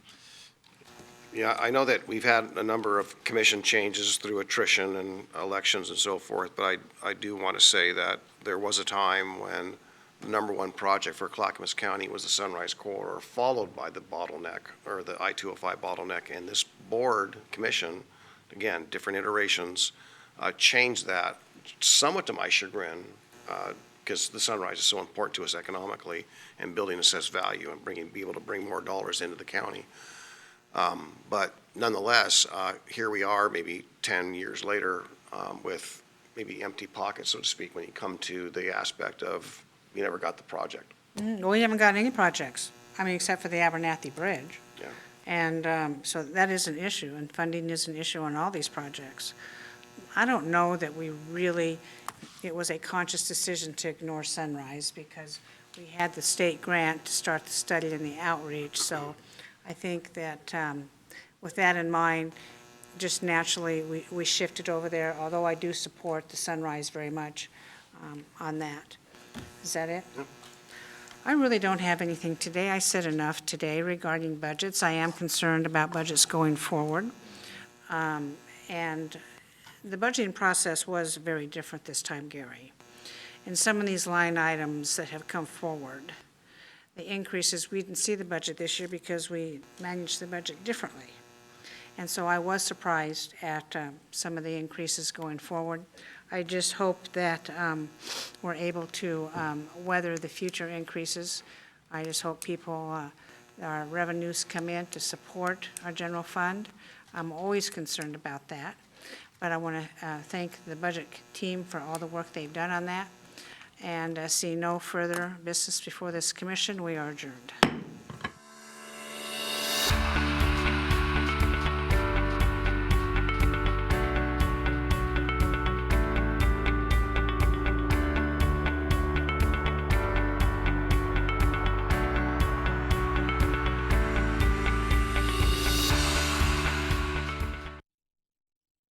yeah, I know that we've had a number of commission changes through attrition and elections and so forth, but I do want to say that there was a time when the number one project for Clackamas County was the Sunrise Corridor, followed by the bottleneck, or the I-205 bottleneck, and this board commission, again, different iterations, changed that somewhat to my chagrin, because the Sunrise is so important to us economically and building assessed value and be able to bring more dollars into the county. But nonetheless, here we are, maybe 10 years later, with maybe empty pockets, so to speak, when you come to the aspect of we never got the project. We haven't got any projects, I mean, except for the Abernathy Bridge. Yeah. And so that is an issue, and funding is an issue on all these projects. I don't know that we really, it was a conscious decision to ignore Sunrise, because we had the state grant to start the study and the outreach. So I think that with that in mind, just naturally, we shifted over there, although I do support the Sunrise very much on that. Is that it? Yep. I really don't have anything today. I said enough today regarding budgets. I am concerned about budgets going forward. And the budgeting process was very different this time, Gary. In some of these line items that have come forward, the increases, we didn't see the budget this year because we managed the budget differently. And so I was surprised at some of the increases going forward. I just hope that we're able to weather the future increases. I just hope our revenues come in to support our general fund. I'm always concerned about that. But I want to thank the budget team for all the work they've done on that. And see no further business before this commission, we are adjourned.